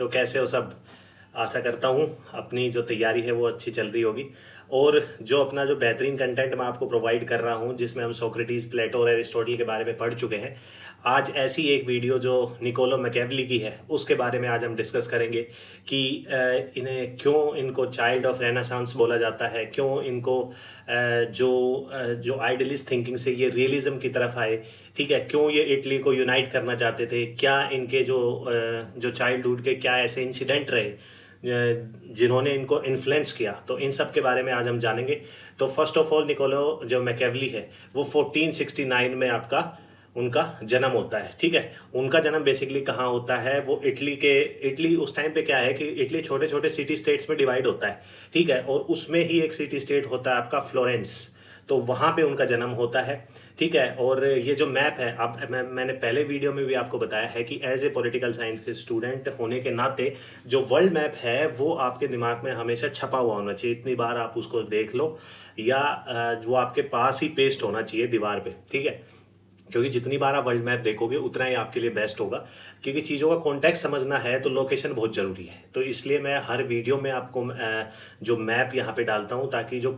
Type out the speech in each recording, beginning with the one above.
तो कैसे हो सब। आशा करता हूँ अपनी जो तैयारी है वो अच्छी चल रही होगी और जो अपना जो बेहतरीन कंटेंट मैं आपको प्रोवाइड कर रहा हूँ जिसमें हम सोक्रेटिस, प्लेटो और एरिस्टोटल के बारे में पढ़ चुके हैं। आज ऐसी एक वीडियो जो निकोलो मैकियावेली की है उसके बारे में आज हम डिस्कस करेंगे कि इन्हें क्यों इनको चाइल्ड ऑफ रेनेसांस बोला जाता है, क्यों इनको जो आइडियलिस्ट थिंकिंग से ये रियलिज्म की तरफ आए, ठीक है, क्यों ये इटली को यूनाइट करना चाहते थे, क्या इनके जो चाइल्डहुड के क्या ऐसे इंसिडेंट रहे जिन्होंने इनको इन्फ्लुएंस किया। तो इन सब के बारे में आज हम जानेंगे। तो फर्स्ट ऑफ ऑल निकोलो जो मैकियावेली है वो 1469 में आपका उनका जन्म होता है। ठीक है, उनका जन्म बेसिकली कहाँ होता है, वो इटली उस टाइम पे क्या है कि इटली छोटे छोटे सिटी स्टेट्स में डिवाइड होता है। ठीक है, और उसमें ही एक सिटी स्टेट होता है आपका फ्लोरेंस, तो वहाँ पे उनका जन्म होता है। ठीक है, और ये जो मैप है अब मैंने पहले वीडियो में भी आपको बताया है कि एज ए पॉलिटिकल साइंस के स्टूडेंट होने के नाते जो वर्ल्ड मैप है वो आपके दिमाग में हमेशा छपा हुआ होना चाहिए। इतनी बार आप उसको देख लो या वो आपके पास ही पेस्ट होना चाहिए दीवार पे। ठीक है, क्योंकि जितनी बार आप वर्ल्ड मैप देखोगे उतना ही आपके लिए बेस्ट होगा, क्योंकि चीज़ों का कॉन्टेक्स्ट समझना है तो लोकेशन बहुत ज़रूरी है। तो इसलिए मैं हर वीडियो में आपको जो मैप यहाँ पे डालता हूँ ताकि जो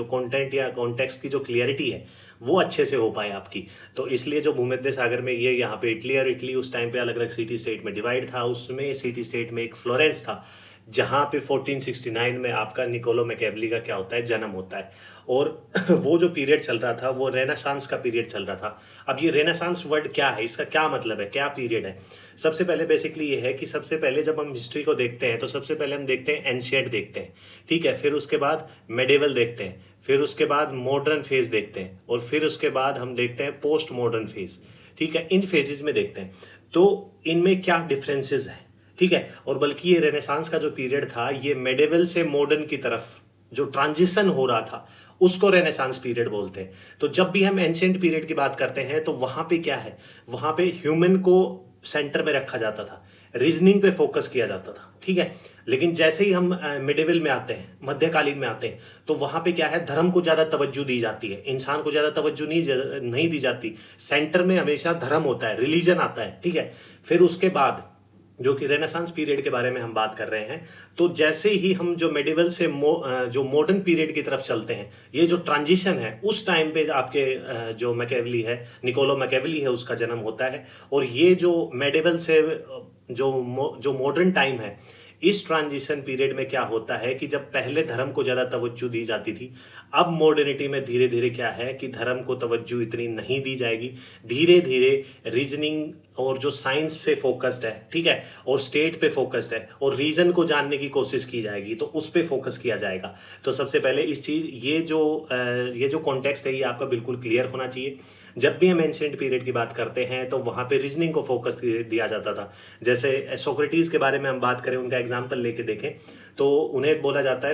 कंटेंट या कॉन्टेक्स्ट की जो क्लियरिटी है वो अच्छे से हो पाए आपकी। तो इसलिए जो भूमध्य सागर में ये यहाँ पे इटली, और इटली उस टाइम पे अलग अलग सिटी स्टेट में डिवाइड था, उसमें सिटी स्टेट में एक फ्लोरेंस था जहाँ पे 1469 में आपका निकोलो मैकियावेली का क्या होता है, जन्म होता है। और वो जो पीरियड चल रहा था वो रेनेसांस का पीरियड चल रहा था। अब ये रेनेसांस वर्ड क्या है, इसका क्या मतलब है, क्या पीरियड है। सबसे पहले बेसिकली ये है कि सबसे पहले जब हम हिस्ट्री को देखते हैं तो सबसे पहले हम देखते हैं एंशिएंट देखते हैं। ठीक है, फिर उसके बाद मेडिवल देखते हैं, फिर उसके बाद मॉडर्न फेज देखते हैं, और फिर उसके बाद हम देखते हैं पोस्ट मॉडर्न फेज। ठीक है, इन फेजेस में देखते हैं तो इनमें क्या डिफरेंसेस हैं। ठीक है, और बल्कि ये रेनेसांस का जो पीरियड था ये मेडिवल से मॉडर्न की तरफ जो ट्रांजिशन हो रहा था उसको रेनेसांस पीरियड बोलते हैं। तो जब भी हम एंशिएंट पीरियड की बात करते हैं तो वहां पे क्या है, वहां पे ह्यूमन को सेंटर में रखा जाता था, रीजनिंग पे फोकस किया जाता था। ठीक है, लेकिन जैसे ही हम मिडिवल में आते हैं, मध्यकालीन में आते हैं, तो वहां पे क्या है, धर्म को ज्यादा तवज्जो दी जाती है, इंसान को ज्यादा तवज्जो नहीं दी जाती। सेंटर में हमेशा धर्म होता है, रिलीजन आता है। ठीक है, फिर उसके बाद जो कि रेनेसांस पीरियड के बारे में हम बात कर रहे हैं, तो जैसे ही हम जो मेडिवल से जो मॉडर्न पीरियड की तरफ चलते हैं, ये जो ट्रांजिशन है उस टाइम पे आपके जो मैकियावेली है, निकोलो मैकियावेली है, उसका जन्म होता है। और ये जो मेडिवल से जो मॉडर्न टाइम है, इस ट्रांजिशन पीरियड में क्या होता है कि जब पहले धर्म को ज़्यादा तवज्जो दी जाती थी, अब मॉडर्निटी में धीरे धीरे क्या है कि धर्म को तवज्जो इतनी नहीं दी जाएगी। धीरे धीरे रीजनिंग और जो साइंस पे फोकस्ड है, ठीक है, और स्टेट पे फोकस्ड है, और रीजन को जानने की कोशिश की जाएगी, तो उस पे फोकस किया जाएगा। तो सबसे पहले इस चीज़ ये जो कॉन्टेक्स्ट है ये आपका बिल्कुल क्लियर होना चाहिए। जब भी हम एंशिएंट पीरियड की बात करते हैं तो वहाँ पे रीजनिंग को फोकस दिया जाता था। जैसे सोक्रेटिस के बारे में हम बात करें, उनका एग्जाम्पल लेके देखें तो उन्हें बोला जाता है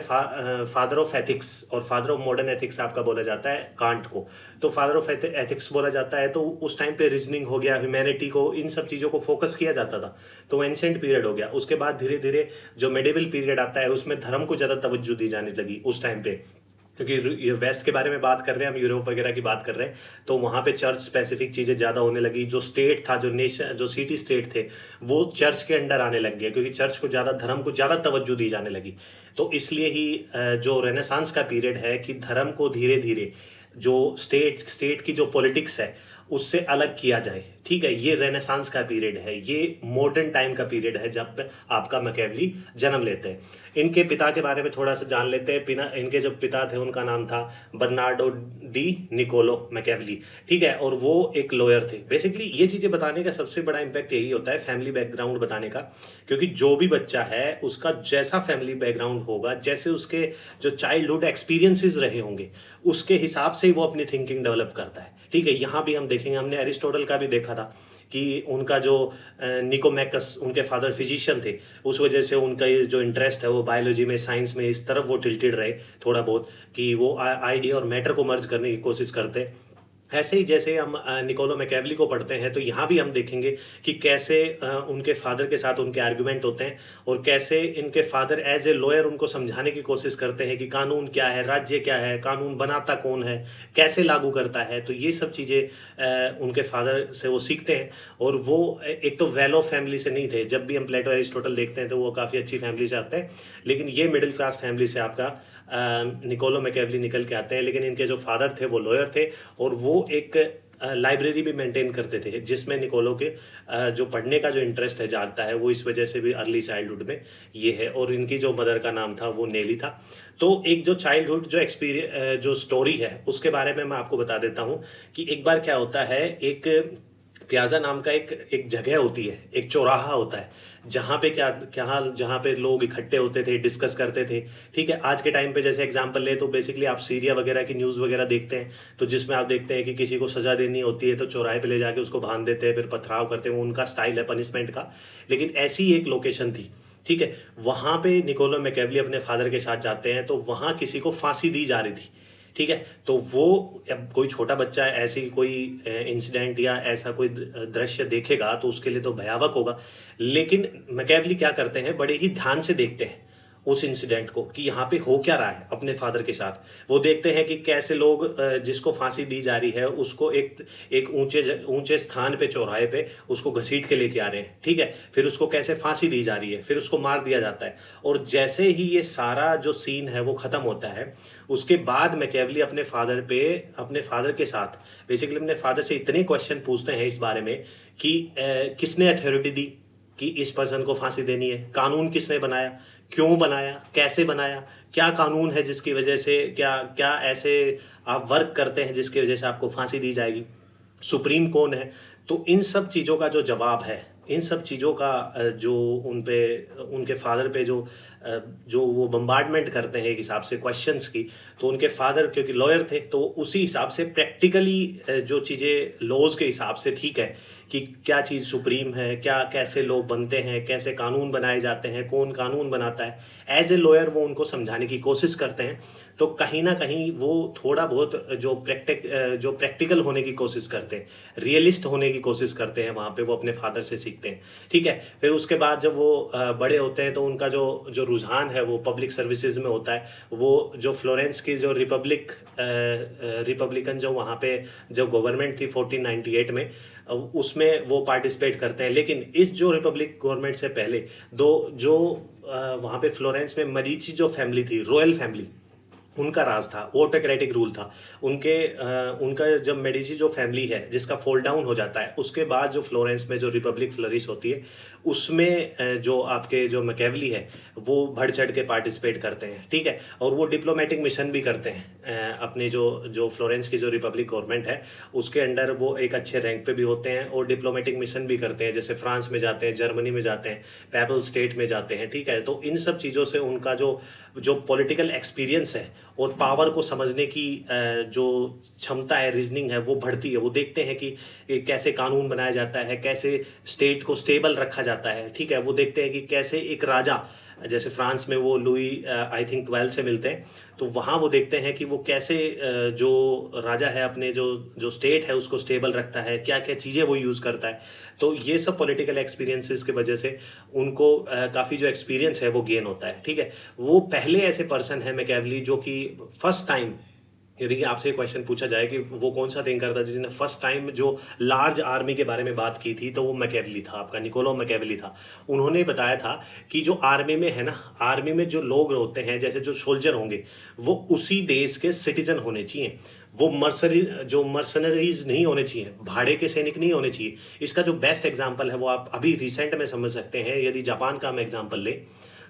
फादर ऑफ एथिक्स, और फादर ऑफ मॉडर्न एथिक्स आपका बोला जाता है कांट को। तो फादर ऑफ एथिक्स बोला जाता है, तो उस टाइम पे रीजनिंग हो गया, ह्यूमैनिटी को, इन सब चीज़ों को फोकस किया जाता था। तो एंशिएंट पीरियड हो गया। उसके बाद धीरे धीरे जो मेडिवल पीरियड आता है उसमें धर्म को ज़्यादा तवज्जो दी जाने लगी उस टाइम पे, क्योंकि वेस्ट के बारे में बात कर रहे हैं हम, यूरोप वगैरह की बात कर रहे हैं, तो वहाँ पे चर्च स्पेसिफिक चीज़ें ज़्यादा होने लगी। जो स्टेट था, जो नेशन, जो सिटी स्टेट थे, वो चर्च के अंडर आने लग गए, क्योंकि चर्च को ज़्यादा, धर्म को ज़्यादा तवज्जो दी जाने लगी। तो इसलिए ही जो रेनेसांस का पीरियड है कि धर्म को धीरे धीरे जो स्टेट की जो पॉलिटिक्स है उससे अलग किया जाए। ठीक है, ये रेनेसांस का पीरियड है, ये मॉडर्न टाइम का पीरियड है जब आपका मैकियावेली जन्म लेते हैं। इनके पिता के बारे में थोड़ा सा जान लेते हैं। इनके जो पिता थे उनका नाम था बर्नार्डो डी निकोलो मैकियावेली। ठीक है, और वो एक लॉयर थे। बेसिकली ये चीज़ें बताने का सबसे बड़ा इम्पैक्ट यही होता है, फैमिली बैकग्राउंड बताने का, क्योंकि जो भी बच्चा है उसका जैसा फैमिली बैकग्राउंड होगा, जैसे उसके जो चाइल्डहुड एक्सपीरियंसेस रहे होंगे, उसके हिसाब से ही वो अपनी थिंकिंग डेवलप करता है। ठीक है, यहाँ भी हम देखेंगे, हमने एरिस्टोटल का भी देखा था कि उनका जो निकोमैकस, उनके फादर फिजिशियन थे, उस वजह से उनका ये जो इंटरेस्ट है वो बायोलॉजी में, साइंस में, इस तरफ वो टिल्टेड रहे थोड़ा बहुत, कि वो आइडिया और मैटर को मर्ज करने की कोशिश करते। ऐसे ही जैसे हम निकोलो मैकियावेली को पढ़ते हैं तो यहाँ भी हम देखेंगे कि कैसे उनके फादर के साथ उनके आर्गुमेंट होते हैं और कैसे इनके फादर एज ए लॉयर उनको समझाने की कोशिश करते हैं कि कानून क्या है, राज्य क्या है, कानून बनाता कौन है, कैसे लागू करता है। तो ये सब चीज़ें उनके फादर से वो सीखते हैं। और वो एक तो वेल ऑफ फैमिली से नहीं थे। जब भी हम प्लेटो एरिस्टोटल देखते हैं तो वो काफ़ी अच्छी फैमिली से आते हैं, लेकिन ये मिडिल क्लास फैमिली से आपका निकोलो मैकियावेली निकल के आते हैं। लेकिन इनके जो फादर थे वो लॉयर थे और वो एक लाइब्रेरी भी मेंटेन करते थे, जिसमें निकोलो के जो पढ़ने का जो इंटरेस्ट है जागता है, वो इस वजह से भी अर्ली चाइल्डहुड में ये है। और इनकी जो मदर का नाम था वो नेली था। तो एक जो चाइल्डहुड जो एक्सपीरियंस जो स्टोरी है उसके बारे में मैं आपको बता देता हूँ कि एक बार क्या होता है, एक प्याजा नाम का एक एक जगह होती है, एक चौराहा होता है, जहाँ पे क्या क्या जहाँ पे लोग इकट्ठे होते थे, डिस्कस करते थे। ठीक है, आज के टाइम पे जैसे एग्जांपल ले तो बेसिकली आप सीरिया वगैरह की न्यूज़ वगैरह देखते हैं, तो जिसमें आप देखते हैं कि किसी को सजा देनी होती है तो चौराहे पे ले जाके उसको बांध देते हैं, फिर पथराव करते हैं। वो उनका स्टाइल है पनिशमेंट का। लेकिन ऐसी एक लोकेशन थी, ठीक है, वहाँ पे निकोलो मैकियावेली अपने फादर के साथ जाते हैं, तो वहाँ किसी को फांसी दी जा रही थी। ठीक है, तो वो अब कोई छोटा बच्चा ऐसी कोई इंसिडेंट या ऐसा कोई दृश्य देखेगा तो उसके लिए तो भयावह होगा। लेकिन मैकियावेली क्या करते हैं, बड़े ही ध्यान से देखते हैं उस इंसिडेंट को कि यहाँ पे हो क्या रहा है अपने फादर के साथ। वो देखते हैं कि कैसे लोग जिसको फांसी दी जा रही है उसको एक एक ऊंचे स्थान पे चौराहे पे उसको घसीट के लेके आ रहे हैं। ठीक है, फिर उसको कैसे फांसी दी जा रही है, फिर उसको मार दिया जाता है। और जैसे ही ये सारा जो सीन है वो खत्म होता है, उसके बाद मैकियावेली अपने फादर के साथ बेसिकली अपने फादर से इतने क्वेश्चन पूछते हैं इस बारे में कि किसने अथॉरिटी दी कि इस पर्सन को फांसी देनी है, कानून किसने बनाया, क्यों बनाया, कैसे बनाया, क्या कानून है जिसकी वजह से क्या क्या ऐसे आप वर्क करते हैं जिसकी वजह से आपको फांसी दी जाएगी, सुप्रीम कौन है। तो इन सब चीज़ों का जो जवाब है, इन सब चीज़ों का जो उन पे उनके फादर पे जो वो बम्बार्डमेंट करते हैं एक हिसाब से क्वेश्चंस की, तो उनके फादर क्योंकि लॉयर थे तो उसी हिसाब से प्रैक्टिकली जो चीज़ें लॉज के हिसाब से ठीक है कि क्या चीज़ सुप्रीम है, क्या कैसे लोग बनते हैं, कैसे कानून बनाए जाते हैं, कौन कानून बनाता है, एज ए लॉयर वो उनको समझाने की कोशिश करते हैं। तो कहीं ना कहीं वो थोड़ा बहुत जो प्रैक्टिकल होने की कोशिश करते हैं, रियलिस्ट होने की कोशिश करते हैं, वहाँ पे वो अपने फादर से सीखते हैं। ठीक है, फिर उसके बाद जब वो बड़े होते हैं तो उनका जो जो रुझान है वो पब्लिक सर्विसेज में होता है। वो जो फ्लोरेंस की जो रिपब्लिकन जो वहाँ पे जो गवर्नमेंट थी 1498 में, उसमें वो पार्टिसिपेट करते हैं। लेकिन इस जो रिपब्लिक गवर्नमेंट से पहले दो जो वहाँ पे फ्लोरेंस में मरीची जो फैमिली थी, रॉयल फैमिली, उनका राज था, ऑटोक्रेटिक रूल था। उनका जब मेडिची जो फैमिली है जिसका फॉल डाउन हो जाता है, उसके बाद जो फ्लोरेंस में जो रिपब्लिक फ्लरिश होती है, उसमें जो आपके जो मैकियावेली है वो बढ़ चढ़ के पार्टिसिपेट करते हैं। ठीक है, और वो डिप्लोमेटिक मिशन भी करते हैं। अपने जो जो फ्लोरेंस की जो रिपब्लिक गवर्नमेंट है उसके अंडर वो एक अच्छे रैंक पे भी होते हैं और डिप्लोमेटिक मिशन भी करते हैं, जैसे फ्रांस में जाते हैं, जर्मनी में जाते हैं, पैपल स्टेट में जाते हैं। ठीक है, तो इन सब चीज़ों से उनका जो जो पॉलिटिकल एक्सपीरियंस है और पावर को समझने की जो क्षमता है, रीजनिंग है, वो बढ़ती है। वो देखते हैं कि कैसे कानून बनाया जाता है, कैसे स्टेट को स्टेबल रखा जाता है। ठीक है, वो देखते हैं कि कैसे एक राजा, जैसे फ्रांस में वो लुई आई थिंक 12 से मिलते हैं, तो वहाँ वो देखते हैं कि वो कैसे जो राजा है अपने जो जो स्टेट है उसको स्टेबल रखता है, क्या क्या चीज़ें वो यूज़ करता है। तो ये सब पॉलिटिकल एक्सपीरियंसेस की वजह से उनको काफ़ी जो एक्सपीरियंस है वो गेन होता है। ठीक है, वो पहले ऐसे पर्सन है मैकियावेली जो कि फर्स्ट टाइम, यदि आपसे क्वेश्चन पूछा जाए कि वो कौन सा थिंकर था जिसने फर्स्ट टाइम जो लार्ज आर्मी के बारे में बात की थी, तो वो मैकियावेली था, आपका निकोलो मैकियावेली था। उन्होंने बताया था कि जो आर्मी में है ना, आर्मी में जो लोग होते हैं, जैसे जो सोल्जर होंगे, वो उसी देश के सिटीजन होने चाहिए। वो मर्सनरीज नहीं होने चाहिए, भाड़े के सैनिक नहीं होने चाहिए। इसका जो बेस्ट एग्जाम्पल है वो आप अभी रिसेंट में समझ सकते हैं। यदि जापान का हम एग्जाम्पल लें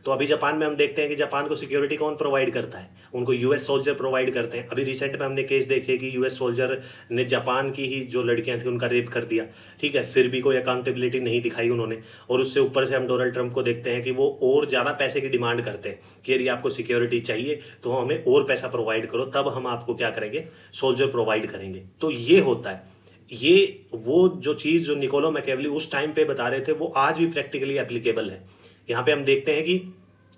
तो अभी जापान में हम देखते हैं कि जापान को सिक्योरिटी कौन प्रोवाइड करता है, उनको यूएस सोल्जर प्रोवाइड करते हैं। अभी रिसेंट में हमने केस देखे कि यूएस सोल्जर ने जापान की ही जो लड़कियां थी उनका रेप कर दिया। ठीक है, फिर भी कोई अकाउंटेबिलिटी नहीं दिखाई उन्होंने। और उससे ऊपर से हम डोनाल्ड ट्रंप को देखते हैं कि वो और ज़्यादा पैसे की डिमांड करते हैं कि यदि आपको सिक्योरिटी चाहिए तो हमें और पैसा प्रोवाइड करो, तब हम आपको क्या करेंगे, सोल्जर प्रोवाइड करेंगे। तो ये होता है। ये वो जो चीज़ जो निकोलो मैकियावेली उस टाइम पे बता रहे थे वो आज भी प्रैक्टिकली एप्लीकेबल है। यहाँ पे हम देखते हैं कि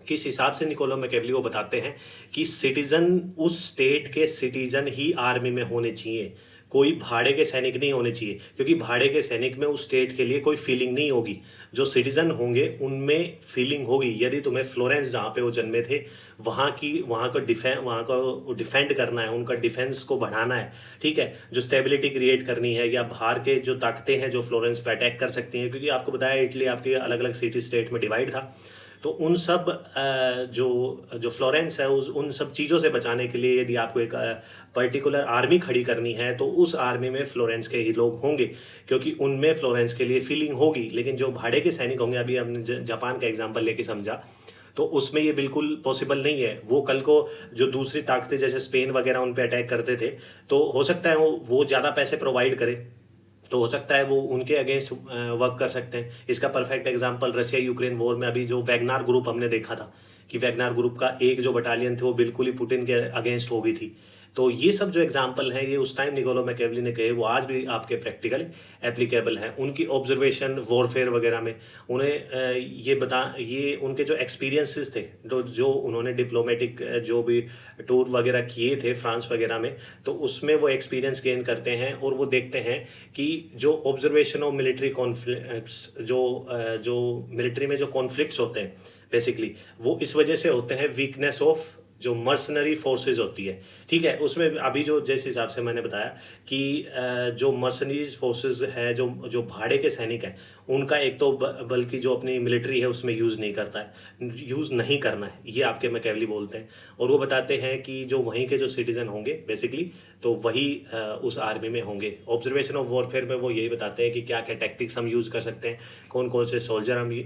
किस हिसाब से निकोलो मैकियावेली वो बताते हैं कि सिटीजन उस स्टेट के सिटीजन ही आर्मी में होने चाहिए, कोई भाड़े के सैनिक नहीं होने चाहिए, क्योंकि भाड़े के सैनिक में उस स्टेट के लिए कोई फीलिंग नहीं होगी। जो सिटीजन होंगे उनमें फीलिंग होगी। यदि तुम्हें फ्लोरेंस जहाँ पे वो जन्मे थे वहाँ को डिफेंड करना है, उनका डिफेंस को बढ़ाना है, ठीक है, जो स्टेबिलिटी क्रिएट करनी है, या बाहर के जो ताकतें हैं जो फ्लोरेंस पे अटैक कर सकती हैं, क्योंकि आपको बताया इटली आपके अलग अलग सिटी स्टेट में डिवाइड था। तो उन सब जो जो फ्लोरेंस है उन सब चीज़ों से बचाने के लिए यदि आपको एक पर्टिकुलर आर्मी खड़ी करनी है तो उस आर्मी में फ्लोरेंस के ही लोग होंगे, क्योंकि उनमें फ्लोरेंस के लिए फीलिंग होगी। लेकिन जो भाड़े के सैनिक होंगे, अभी हमने जापान का एग्जांपल लेके समझा, तो उसमें ये बिल्कुल पॉसिबल नहीं है। वो कल को जो दूसरी ताकतें जैसे स्पेन वगैरह उन पे अटैक करते थे, तो हो सकता है वो ज़्यादा पैसे प्रोवाइड करे, तो हो सकता है वो उनके अगेंस्ट वर्क कर सकते हैं। इसका perfect example Russia Ukraine war में अभी जो वैगनार ग्रुप हमने देखा था, कि वैगनार ग्रुप का एक जो बटालियन थे वो बिल्कुल ही पुतिन के अगेंस्ट हो गई थी। तो ये सब जो एग्जांपल हैं, ये उस टाइम निकोलो मैकियावेली ने कहे, वो आज भी आपके प्रैक्टिकल एप्लीकेबल हैं। उनकी ऑब्जर्वेशन वॉरफेयर वगैरह में उन्हें ये उनके जो एक्सपीरियंसेस थे, जो उन्होंने डिप्लोमेटिक जो भी टूर वगैरह किए थे फ्रांस वगैरह में, तो उसमें वो एक्सपीरियंस गेन करते हैं और वो देखते हैं कि जो ऑब्जर्वेशन ऑफ मिलिट्री कॉन्फ्लिक्ट्स, जो मिलिट्री में जो कॉन्फ्लिक्ट्स होते हैं बेसिकली, वो इस वजह से होते हैं वीकनेस ऑफ जो मर्सनरी फोर्सेज होती है, ठीक है। उसमें अभी जो जिस हिसाब से मैंने बताया कि जो मर्सनरीज फोर्सेज है, जो भाड़े के सैनिक हैं, उनका एक तो बल्कि जो अपनी मिलिट्री है उसमें यूज़ नहीं करता है, यूज़ नहीं करना है, ये आपके मैकियावेली बोलते हैं। और वो बताते हैं कि जो वहीं के जो सिटीजन होंगे बेसिकली, तो वही उस आर्मी में होंगे। ऑब्जर्वेशन ऑफ वॉरफेयर में वो यही बताते हैं कि क्या क्या टैक्टिक्स हम यूज़ कर सकते हैं, कौन कौन से सोल्जर हम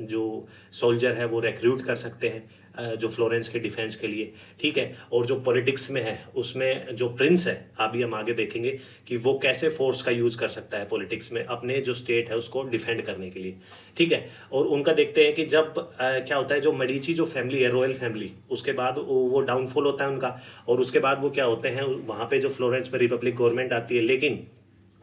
जो सोल्जर है वो रिक्रूट कर सकते हैं जो फ्लोरेंस के डिफेंस के लिए, ठीक है। और जो पॉलिटिक्स में है उसमें जो प्रिंस है, अभी हम आगे देखेंगे कि वो कैसे फोर्स का यूज़ कर सकता है पॉलिटिक्स में अपने जो स्टेट है उसको डिफेंड करने के लिए, ठीक है। और उनका देखते हैं कि जब क्या होता है, जो मेडिची जो फैमिली है, रॉयल फैमिली, उसके बाद वो डाउनफॉल होता है उनका, और उसके बाद वो क्या होते हैं, वहाँ पे जो फ्लोरेंस में रिपब्लिक गवर्नमेंट आती है। लेकिन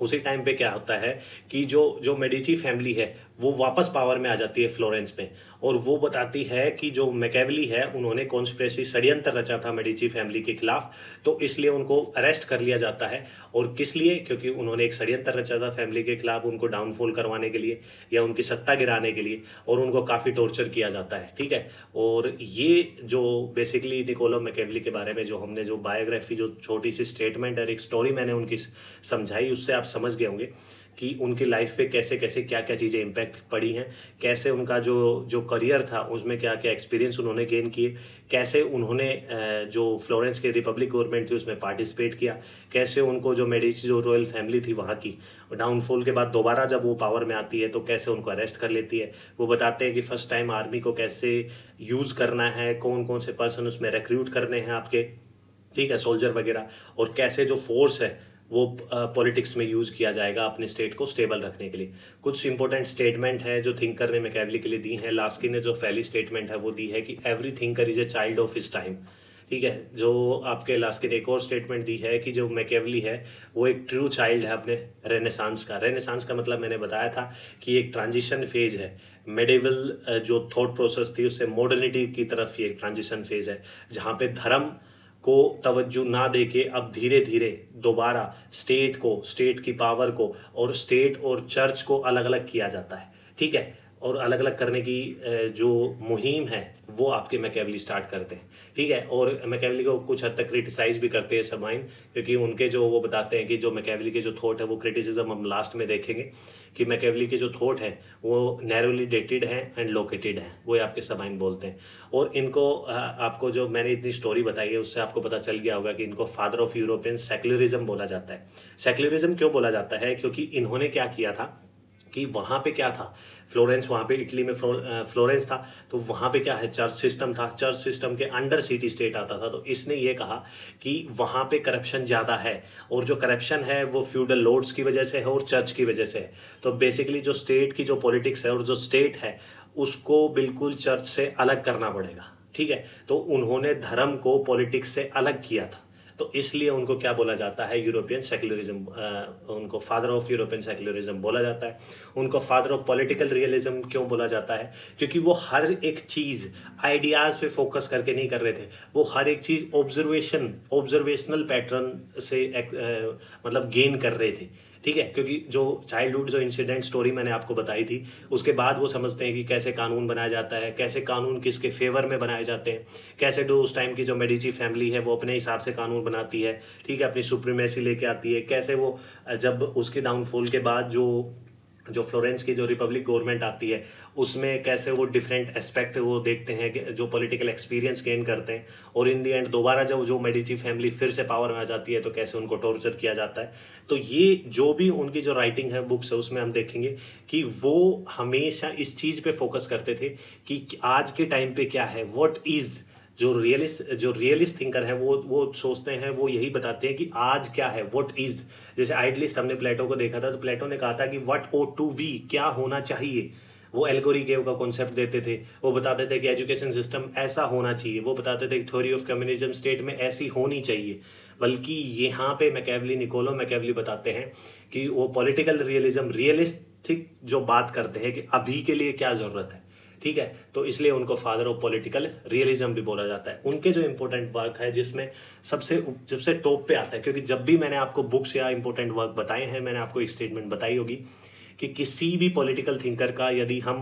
उसी टाइम पे क्या होता है कि जो मेडिची फैमिली है वो वापस पावर में आ जाती है फ्लोरेंस में, और वो बताती है कि जो मैकियावेली है उन्होंने कॉन्स्पिरेसी षड्यंत्र रचा था मेडिची फैमिली के खिलाफ, तो इसलिए उनको अरेस्ट कर लिया जाता है। और किस लिए? क्योंकि उन्होंने एक षड्यंत्र रचा था फैमिली के खिलाफ, उनको डाउनफॉल करवाने के लिए या उनकी सत्ता गिराने के लिए, और उनको काफ़ी टॉर्चर किया जाता है, ठीक है। और ये जो बेसिकली निकोलो मैकियावेली के बारे में जो हमने जो बायोग्राफी, जो छोटी सी स्टेटमेंट और एक स्टोरी मैंने उनकी समझाई, उससे आप समझ गए होंगे कि उनकी लाइफ पे कैसे कैसे क्या क्या चीज़ें इम्पैक्ट पड़ी हैं, कैसे उनका जो करियर था उसमें क्या क्या एक्सपीरियंस उन्होंने गेन किए, कैसे उन्होंने जो फ्लोरेंस की रिपब्लिक गवर्नमेंट थी उसमें पार्टिसिपेट किया, कैसे उनको जो मेडिची जो रॉयल फैमिली थी वहाँ की डाउनफॉल के बाद दोबारा जब वो पावर में आती है तो कैसे उनको अरेस्ट कर लेती है। वो बताते हैं कि फर्स्ट टाइम आर्मी को कैसे यूज़ करना है, कौन कौन से पर्सन उसमें रिक्रूट करने हैं आपके, ठीक है, सोल्जर वगैरह, और कैसे जो फोर्स है वो पॉलिटिक्स में यूज़ किया जाएगा अपने स्टेट को स्टेबल रखने के लिए। कुछ इंपॉर्टेंट स्टेटमेंट है जो थिंकर ने मैकियावेली के लिए दी है। लास्की ने जो पहली स्टेटमेंट है वो दी है कि every thinker is a child of his time, ठीक है। जो आपके लास्की ने एक और स्टेटमेंट दी है कि जो मैकियावेली है वो एक ट्रू चाइल्ड है अपने रेनेसांस का। रेनेसांस का मतलब मैंने बताया था कि एक ट्रांजिशन फेज है, मेडिवल जो थॉट प्रोसेस थी उससे मॉडर्निटी की तरफ ये एक ट्रांजिशन फेज है, जहाँ पे धर्म को तवज्जो ना देके अब धीरे धीरे दोबारा स्टेट की पावर को और स्टेट और चर्च को अलग अलग किया जाता है, ठीक है। और अलग अलग करने की जो मुहिम है वो आपके मैकियावेली स्टार्ट करते हैं, ठीक है। और मैकियावेली को कुछ हद तक क्रिटिसाइज भी करते हैं समाइन, क्योंकि उनके जो वो बताते हैं कि जो मैकियावेली के जो थॉट है वो क्रिटिसिज्म हम लास्ट में देखेंगे कि मैकियावेली के जो थॉट है वो नैरोली डेटेड है एंड लोकेटेड है, वो आपके समाइन बोलते हैं। और इनको आपको जो मैंने इतनी स्टोरी बताई है उससे आपको पता चल गया होगा कि इनको फादर ऑफ यूरोपियन सेक्युलरिज्म बोला जाता है। सेक्युलरिज्म क्यों बोला जाता है? क्योंकि इन्होंने क्या किया था कि वहाँ पे क्या था, फ्लोरेंस, वहाँ पे इटली में फ्लोरेंस था, तो वहाँ पे क्या है, चर्च सिस्टम था, चर्च सिस्टम के अंडर सिटी स्टेट आता था। तो इसने ये कहा कि वहाँ पे करप्शन ज़्यादा है, और जो करप्शन है वो फ्यूडल लॉर्ड्स की वजह से है और चर्च की वजह से है। तो बेसिकली जो स्टेट की जो पॉलिटिक्स है और जो स्टेट है उसको बिल्कुल चर्च से अलग करना पड़ेगा, ठीक है। तो उन्होंने धर्म को पॉलिटिक्स से अलग किया था, तो इसलिए उनको क्या बोला जाता है, यूरोपियन सेक्युलरिज्म, उनको फादर ऑफ यूरोपियन सेक्युलरिज्म बोला जाता है। उनको फादर ऑफ पॉलिटिकल रियलिज्म क्यों बोला जाता है, क्योंकि वो हर एक चीज़ आइडियाज़ पे फोकस करके नहीं कर रहे थे, वो हर एक चीज़ ऑब्जर्वेशनल पैटर्न से मतलब गेन कर रहे थे, ठीक है। क्योंकि जो चाइल्डहुड जो इंसिडेंट स्टोरी मैंने आपको बताई थी, उसके बाद वो समझते हैं कि कैसे कानून बनाया जाता है, कैसे कानून किसके फेवर में बनाए जाते हैं, कैसे जो उस टाइम की जो मेडिची फैमिली है वो अपने हिसाब से कानून बनाती है, ठीक है, अपनी सुप्रीमेसी लेके आती है, कैसे वो जब उसके डाउनफॉल के बाद जो जो फ्लोरेंस की जो रिपब्लिक गवर्नमेंट आती है उसमें कैसे वो डिफरेंट एस्पेक्ट वो देखते हैं कि जो पॉलिटिकल एक्सपीरियंस गेन करते हैं, और इन दी एंड दोबारा जब जो मेडिची फैमिली फिर से पावर में आ जाती है तो कैसे उनको टॉर्चर किया जाता है। तो ये जो भी उनकी जो राइटिंग है, बुक्स है, उसमें हम देखेंगे कि वो हमेशा इस चीज़ पे फोकस करते थे कि आज के टाइम पे क्या है, व्हाट इज़, जो रियलिस्ट थिंकर है वो सोचते हैं, वो यही बताते हैं कि आज क्या है, व्हाट इज। जैसे आइडलिस्ट हमने प्लेटो को देखा था, तो प्लेटो ने कहा था कि व्हाट ओ टू बी, क्या होना चाहिए। वो एल्गोरी केव का कॉन्सेप्ट देते थे, वो बताते थे कि एजुकेशन सिस्टम ऐसा होना चाहिए, वो बताते थे कि थ्योरी ऑफ कम्युनिज्म स्टेट में ऐसी होनी चाहिए। बल्कि यहाँ पे मैकेवली, निकोलो मैकेवली बताते हैं कि वो पॉलिटिकल रियलिज्म, रियलिस्टिक जो बात करते हैं कि अभी के लिए क्या ज़रूरत है, ठीक है। तो इसलिए उनको फादर ऑफ पॉलिटिकल रियलिज्म भी बोला जाता है। उनके जो इंपॉर्टेंट वर्क है जिसमें सबसे टॉप पे आता है, क्योंकि जब भी मैंने आपको बुक्स या इंपॉर्टेंट वर्क बताए हैं, मैंने आपको एक स्टेटमेंट बताई होगी कि किसी भी पॉलिटिकल थिंकर का यदि हम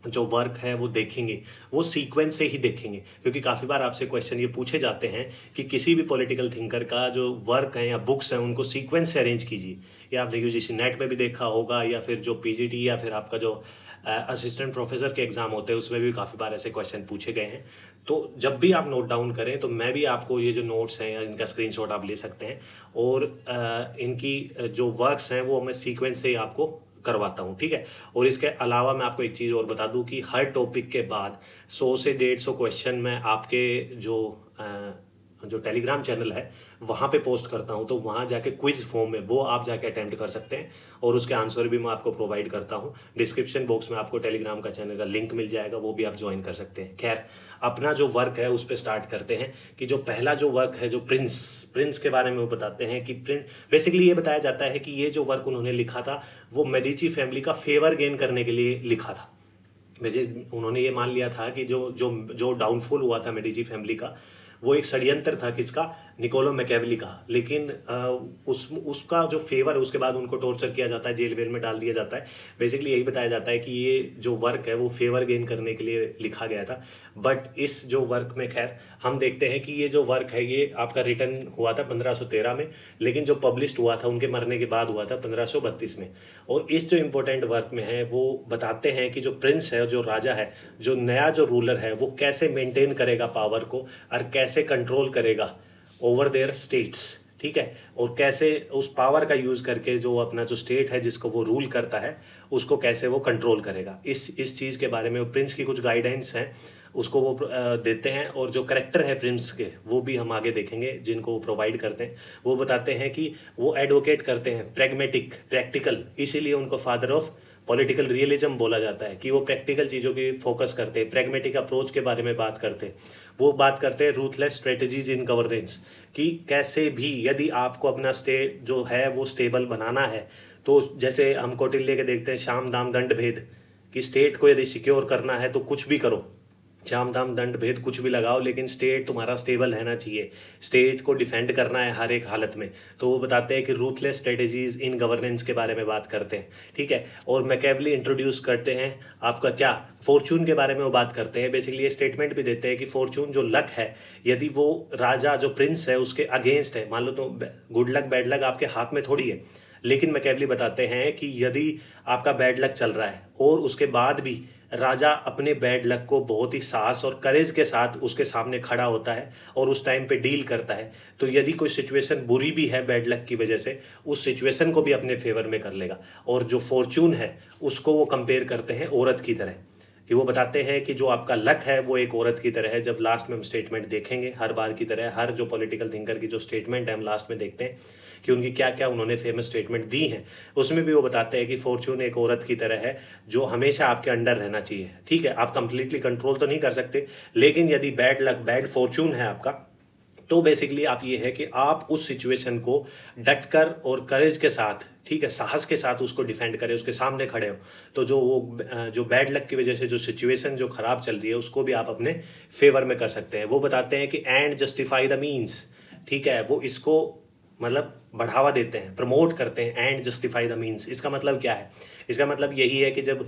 जो वर्क है वो देखेंगे, वो सीक्वेंस से ही देखेंगे, क्योंकि काफ़ी बार आपसे क्वेश्चन ये पूछे जाते हैं कि किसी भी पॉलिटिकल थिंकर का जो वर्क है या बुक्स हैं उनको सीक्वेंस से अरेंज कीजिए। या आपने यूजीसी नेट में भी देखा होगा, या फिर जो पीजीटी या फिर आपका जो असिस्टेंट प्रोफेसर के एग्जाम होते हैं उसमें भी काफ़ी बार ऐसे क्वेश्चन पूछे गए हैं। तो जब भी आप नोट डाउन करें तो मैं भी आपको ये जो नोट्स हैं या इनका स्क्रीनशॉट आप ले सकते हैं, और इनकी जो वर्क्स हैं वो मैं सीक्वेंस से ही आपको करवाता हूँ, ठीक है। और इसके अलावा मैं आपको एक चीज़ और बता दूं कि हर टॉपिक के बाद 100 से 150 क्वेश्चन मैं आपके जो टेलीग्राम चैनल है वहाँ पे पोस्ट करता हूँ, तो वहाँ जाके क्विज फॉर्म में वो आप जाके अटेम्प्ट कर सकते हैं, और उसके आंसर भी मैं आपको प्रोवाइड करता हूँ। डिस्क्रिप्शन बॉक्स में आपको टेलीग्राम का चैनल का लिंक मिल जाएगा, वो भी आप ज्वाइन कर सकते हैं। खैर, अपना जो वर्क है उस पर स्टार्ट करते हैं कि जो पहला जो वर्क है, जो प्रिंस के बारे में वो बताते हैं कि प्रिंस बेसिकली ये बताया जाता है कि ये जो वर्क उन्होंने लिखा था वो मेडिची फैमिली का फेवर गेन करने के लिए लिखा था। उन्होंने ये मान लिया था कि जो जो जो डाउनफॉल हुआ था मेडिची फैमिली का, वो एक षड्यंत्र था किसका, निकोलो मैकेवली का। लेकिन उसका जो फेवर है, उसके बाद उनको टॉर्चर किया जाता है, जेल वेल में डाल दिया जाता है। बेसिकली यही बताया जाता है कि ये जो वर्क है वो फेवर गेन करने के लिए लिखा गया था। बट इस जो वर्क में खैर हम देखते हैं कि ये जो वर्क है ये आपका रिटर्न हुआ था 1513 में, लेकिन जो पब्लिश्ड हुआ था उनके मरने के बाद हुआ था 1532 में। और इस जो इम्पोर्टेंट वर्क में है वो बताते हैं कि जो प्रिंस है, जो राजा है, जो नया जो रूलर है, वो कैसे मेंटेन करेगा पावर को और कैसे कंट्रोल करेगा ओवर देयर स्टेट्स, ठीक है। और कैसे उस पावर का यूज़ करके जो अपना जो स्टेट है जिसको वो रूल करता है उसको कैसे वो कंट्रोल करेगा। इस चीज़ के बारे में प्रिंस की कुछ गाइडेंस हैं, उसको वो देते हैं। और जो करेक्टर है प्रिंस के वो भी हम आगे देखेंगे, जिनको वो प्रोवाइड करते हैं। वो बताते हैं कि वो एडवोकेट करते हैं प्रैग्मेटिक, प्रैक्टिकल, इसीलिए उनको फादर ऑफ पॉलिटिकल रियलिज्म बोला जाता है कि वो प्रैक्टिकल चीज़ों की फोकस करते हैं, प्रैग्मेटिक अप्रोच के बारे में बात करते हैं। वो बात करते हैं रूथलेस स्ट्रेटजीज इन गवर्नेंस, कि कैसे भी यदि आपको अपना स्टेट जो है वो स्टेबल बनाना है, तो जैसे हम कौटिल्य के देखते हैं शाम दाम दंड भेद, कि स्टेट को यदि सिक्योर करना है तो कुछ भी करो, शाम दाम दंड भेद कुछ भी लगाओ, लेकिन स्टेट तुम्हारा स्टेबल रहना चाहिए, स्टेट को डिफेंड करना है हर एक हालत में। तो वो बताते हैं कि रूथलेस स्ट्रेटेजीज इन गवर्नेंस के बारे में बात करते हैं, ठीक है। और मैकेवली इंट्रोड्यूस करते हैं आपका क्या, फॉर्चून के बारे में वो बात करते हैं। बेसिकली ये स्टेटमेंट भी देते हैं कि फॉर्चून जो लक है, यदि वो राजा जो प्रिंस है उसके अगेंस्ट है, मान लो तो गुड लक बैड लक आपके हाथ में थोड़ी है। लेकिन मैकेवली बताते हैं कि यदि आपका बैड लक चल रहा है और उसके बाद भी राजा अपने बैड लक को बहुत ही साहस और करेज के साथ उसके सामने खड़ा होता है और उस टाइम पे डील करता है, तो यदि कोई सिचुएशन बुरी भी है बैड लक की वजह से, उस सिचुएशन को भी अपने फेवर में कर लेगा। और जो फॉर्चून है उसको वो कंपेयर करते हैं औरत की तरह, कि वो बताते हैं कि जो आपका लक है वो एक औरत की तरह है। जब लास्ट में हम स्टेटमेंट देखेंगे हर बार की तरह, हर जो पॉलिटिकल थिंकर की जो स्टेटमेंट है हम लास्ट में देखते हैं कि उनकी क्या क्या उन्होंने फेमस स्टेटमेंट दी हैं, उसमें भी वो बताते हैं कि फॉर्चून एक औरत की तरह है जो हमेशा आपके अंडर रहना चाहिए, ठीक है। आप कंप्लीटली कंट्रोल तो नहीं कर सकते, लेकिन यदि बैड लक, बैड फॉर्चून है आपका, तो बेसिकली आप ये है कि आप उस सिचुएशन को डटकर और करेज के साथ, ठीक है, साहस के साथ उसको डिफेंड करें, उसके सामने खड़े हो। तो जो बैड लक की वजह से जो सिचुएशन जो खराब चल रही है उसको भी आप अपने फेवर में कर सकते हैं। वो बताते हैं कि एंड जस्टिफाई द मीन्स, ठीक है, वो इसको मतलब बढ़ावा देते हैं, प्रमोट करते हैं, एंड जस्टिफाई द मीन्स। इसका मतलब क्या है? इसका मतलब यही है कि जब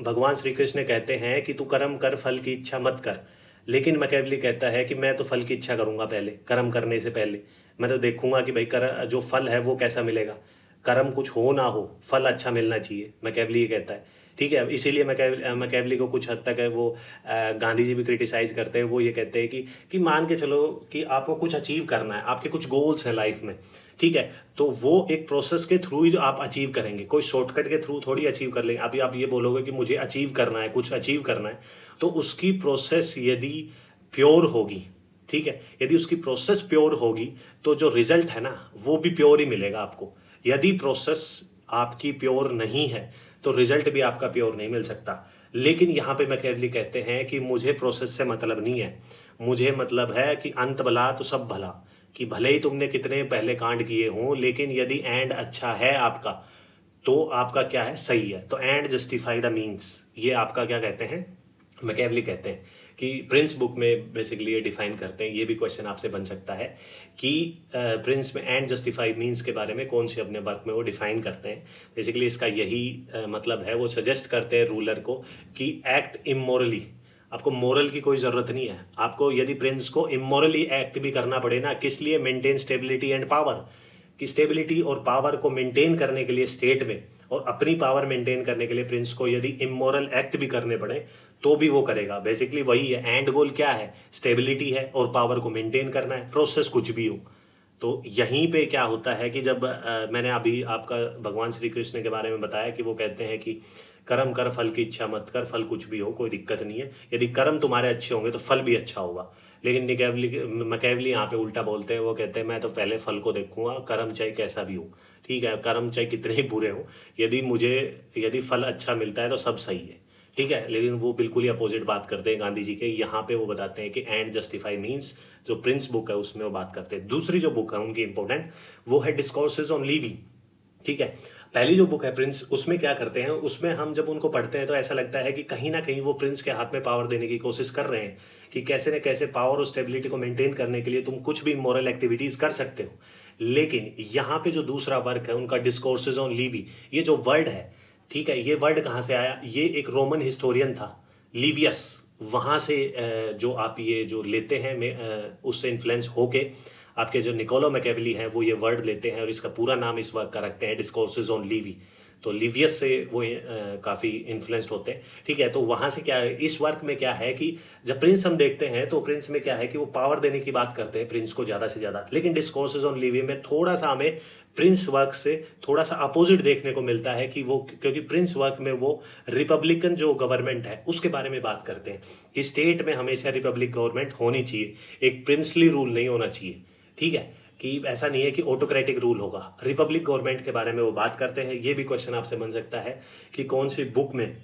भगवान श्री कृष्ण कहते हैं कि तू कर्म कर, फल की इच्छा मत कर, लेकिन मैकेवली कहता है कि मैं तो फल की इच्छा करूंगा पहले, कर्म करने से पहले मैं तो देखूंगा कि भाई जो फल है वो कैसा मिलेगा, कर्म कुछ हो ना हो, फल अच्छा मिलना चाहिए, मैकेवली ये कहता है। ठीक है, इसीलिए मैकेवली को कुछ हद तक है वो गांधी जी भी क्रिटिसाइज करते हैं। वो ये कहते हैं कि मान के चलो कि आपको कुछ अचीव करना है, आपके कुछ गोल्स हैं लाइफ में, ठीक है, तो वो एक प्रोसेस के थ्रू ही आप अचीव करेंगे, कोई शॉर्टकट के थ्रू थोड़ी अचीव कर लेंगे। अभी आप ये बोलोगे कि मुझे अचीव करना है, कुछ अचीव करना है, तो उसकी प्रोसेस यदि प्योर होगी, ठीक है, यदि उसकी प्रोसेस प्योर होगी तो जो रिजल्ट है ना वो भी प्योर ही मिलेगा आपको। यदि प्रोसेस आपकी प्योर नहीं है तो रिजल्ट भी आपका प्योर नहीं मिल सकता। लेकिन यहाँ पे मैकेवली कहते हैं कि मुझे प्रोसेस से मतलब नहीं है, मुझे मतलब है कि अंत भला तो सब भला, कि भले ही तुमने कितने पहले कांड किए हों, लेकिन यदि एंड अच्छा है आपका तो आपका क्या है, सही है। तो एंड जस्टिफाई द मीन्स, ये आपका क्या कहते हैं, मैकेवली कहते हैं कि प्रिंस बुक में बेसिकली ये डिफाइन करते हैं। ये भी क्वेश्चन आपसे बन सकता है कि प्रिंस में एंड जस्टिफाई मीन्स के बारे में कौन से अपने वर्क में वो डिफाइन करते हैं। बेसिकली इसका यही मतलब है, वो सजेस्ट करते हैं रूलर को कि एक्ट इमोरली, आपको मोरल की कोई ज़रूरत नहीं है। आपको यदि प्रिंस को इमोरली एक्ट भी करना पड़े ना, किस लिए, मेंटेन स्टेबिलिटी एंड पावर, कि स्टेबिलिटी और पावर को मेंटेन करने के लिए स्टेट में, और अपनी पावर मेंटेन करने के लिए प्रिंस को यदि इमोरल एक्ट भी करने पड़े तो भी वो करेगा। बेसिकली वही है, एंड गोल क्या है, स्टेबिलिटी है और पावर को मेंटेन करना है, प्रोसेस कुछ भी हो। तो यहीं पे क्या होता है कि जब मैंने अभी आपका भगवान श्री कृष्ण के बारे में बताया कि वो कहते हैं कि कर्म कर, फल की इच्छा मत कर, फल कुछ भी हो कोई दिक्कत नहीं है, यदि कर्म तुम्हारे अच्छे होंगे तो फल भी अच्छा होगा। लेकिन मैकेवली यहाँ पे उल्टा बोलते हैं, वो कहते हैं मैं तो पहले फल को देखूंगा, कर्म चाहे कैसा भी हो, ठीक है, कर्म चाहे कितने ही बुरे हो, यदि फल अच्छा मिलता है तो सब सही है, ठीक है। लेकिन वो बिल्कुल ही अपोजिट बात करते हैं गांधी जी के। यहाँ पे वो बताते हैं कि एंड जस्टिफाई मीन्स, जो प्रिंस बुक है उसमें वो बात करते हैं। दूसरी जो बुक है उनकी इंपॉर्टेंट, वो है डिस्कोर्सेज ऑन लिविंग, ठीक है। पहली जो बुक है प्रिंस, उसमें क्या करते हैं, उसमें हम जब उनको पढ़ते हैं तो ऐसा लगता है कि कहीं ना कहीं वो प्रिंस के हाथ में पावर देने की कोशिश कर रहे हैं कि कैसे न कैसे पावर और स्टेबिलिटी को मेंटेन करने के लिए तुम कुछ भी मॉरल एक्टिविटीज कर सकते हो। लेकिन यहाँ पे जो दूसरा वर्क है उनका, डिस्कोर्सेज ऑन लिवी, ये जो वर्ड है, ठीक है, ये वर्ड कहाँ से आया, ये एक रोमन हिस्टोरियन था लिवियस, वहाँ से जो आप ये जो लेते हैं उससे इन्फ्लुएंस होके आपके जो निकोलो मैकेवली हैं वो ये वर्ड लेते हैं और इसका पूरा नाम इस वर्क का रखते हैं, डिस्कोर्सेज ऑन लिवी। तो लिवियस से वो काफ़ी इन्फ्लुएंस्ड होते हैं, ठीक है। तो वहाँ से क्या है, इस वर्क में क्या है कि जब प्रिंस हम देखते हैं तो प्रिंस में क्या है कि वो पावर देने की बात करते हैं प्रिंस को ज़्यादा से ज़्यादा, लेकिन डिस्कोर्सेज ऑन लिवी में थोड़ा सा हमें प्रिंस वर्क से थोड़ा सा अपोजिट देखने को मिलता है कि वो, क्योंकि प्रिंस वर्क में वो रिपब्लिकन जो गवर्नमेंट है उसके बारे में बात करते हैं कि स्टेट में हमेशा रिपब्लिक गवर्नमेंट होनी चाहिए, एक प्रिंसली रूल नहीं होना चाहिए, ठीक है, कि ऐसा नहीं है कि ऑटोक्रेटिक रूल होगा। रिपब्लिक गवर्नमेंट के बारे में वो बात करते हैं। ये भी क्वेश्चन आपसे बन सकता है कि कौन सी बुक में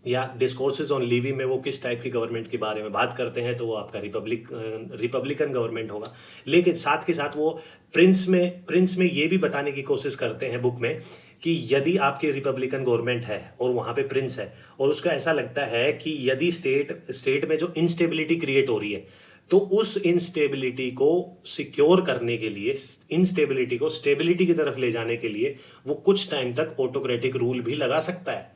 या डिस्कोर्सेज ऑन लिवी में वो किस टाइप की गवर्नमेंट के बारे में बात करते हैं, तो वो आपका रिपब्लिकन गवर्नमेंट होगा। लेकिन साथ के साथ वो प्रिंस में ये भी बताने की कोशिश करते हैं बुक में कि यदि आपकी रिपब्लिकन गवर्नमेंट है और वहाँ पे प्रिंस है और उसका ऐसा लगता है कि यदि स्टेट में जो इंस्टेबिलिटी क्रिएट हो रही है तो उस इंस्टेबिलिटी को सिक्योर करने के लिए, इंस्टेबिलिटी को स्टेबिलिटी की तरफ ले जाने के लिए वो कुछ टाइम तक ऑटोक्रेटिक रूल भी लगा सकता है,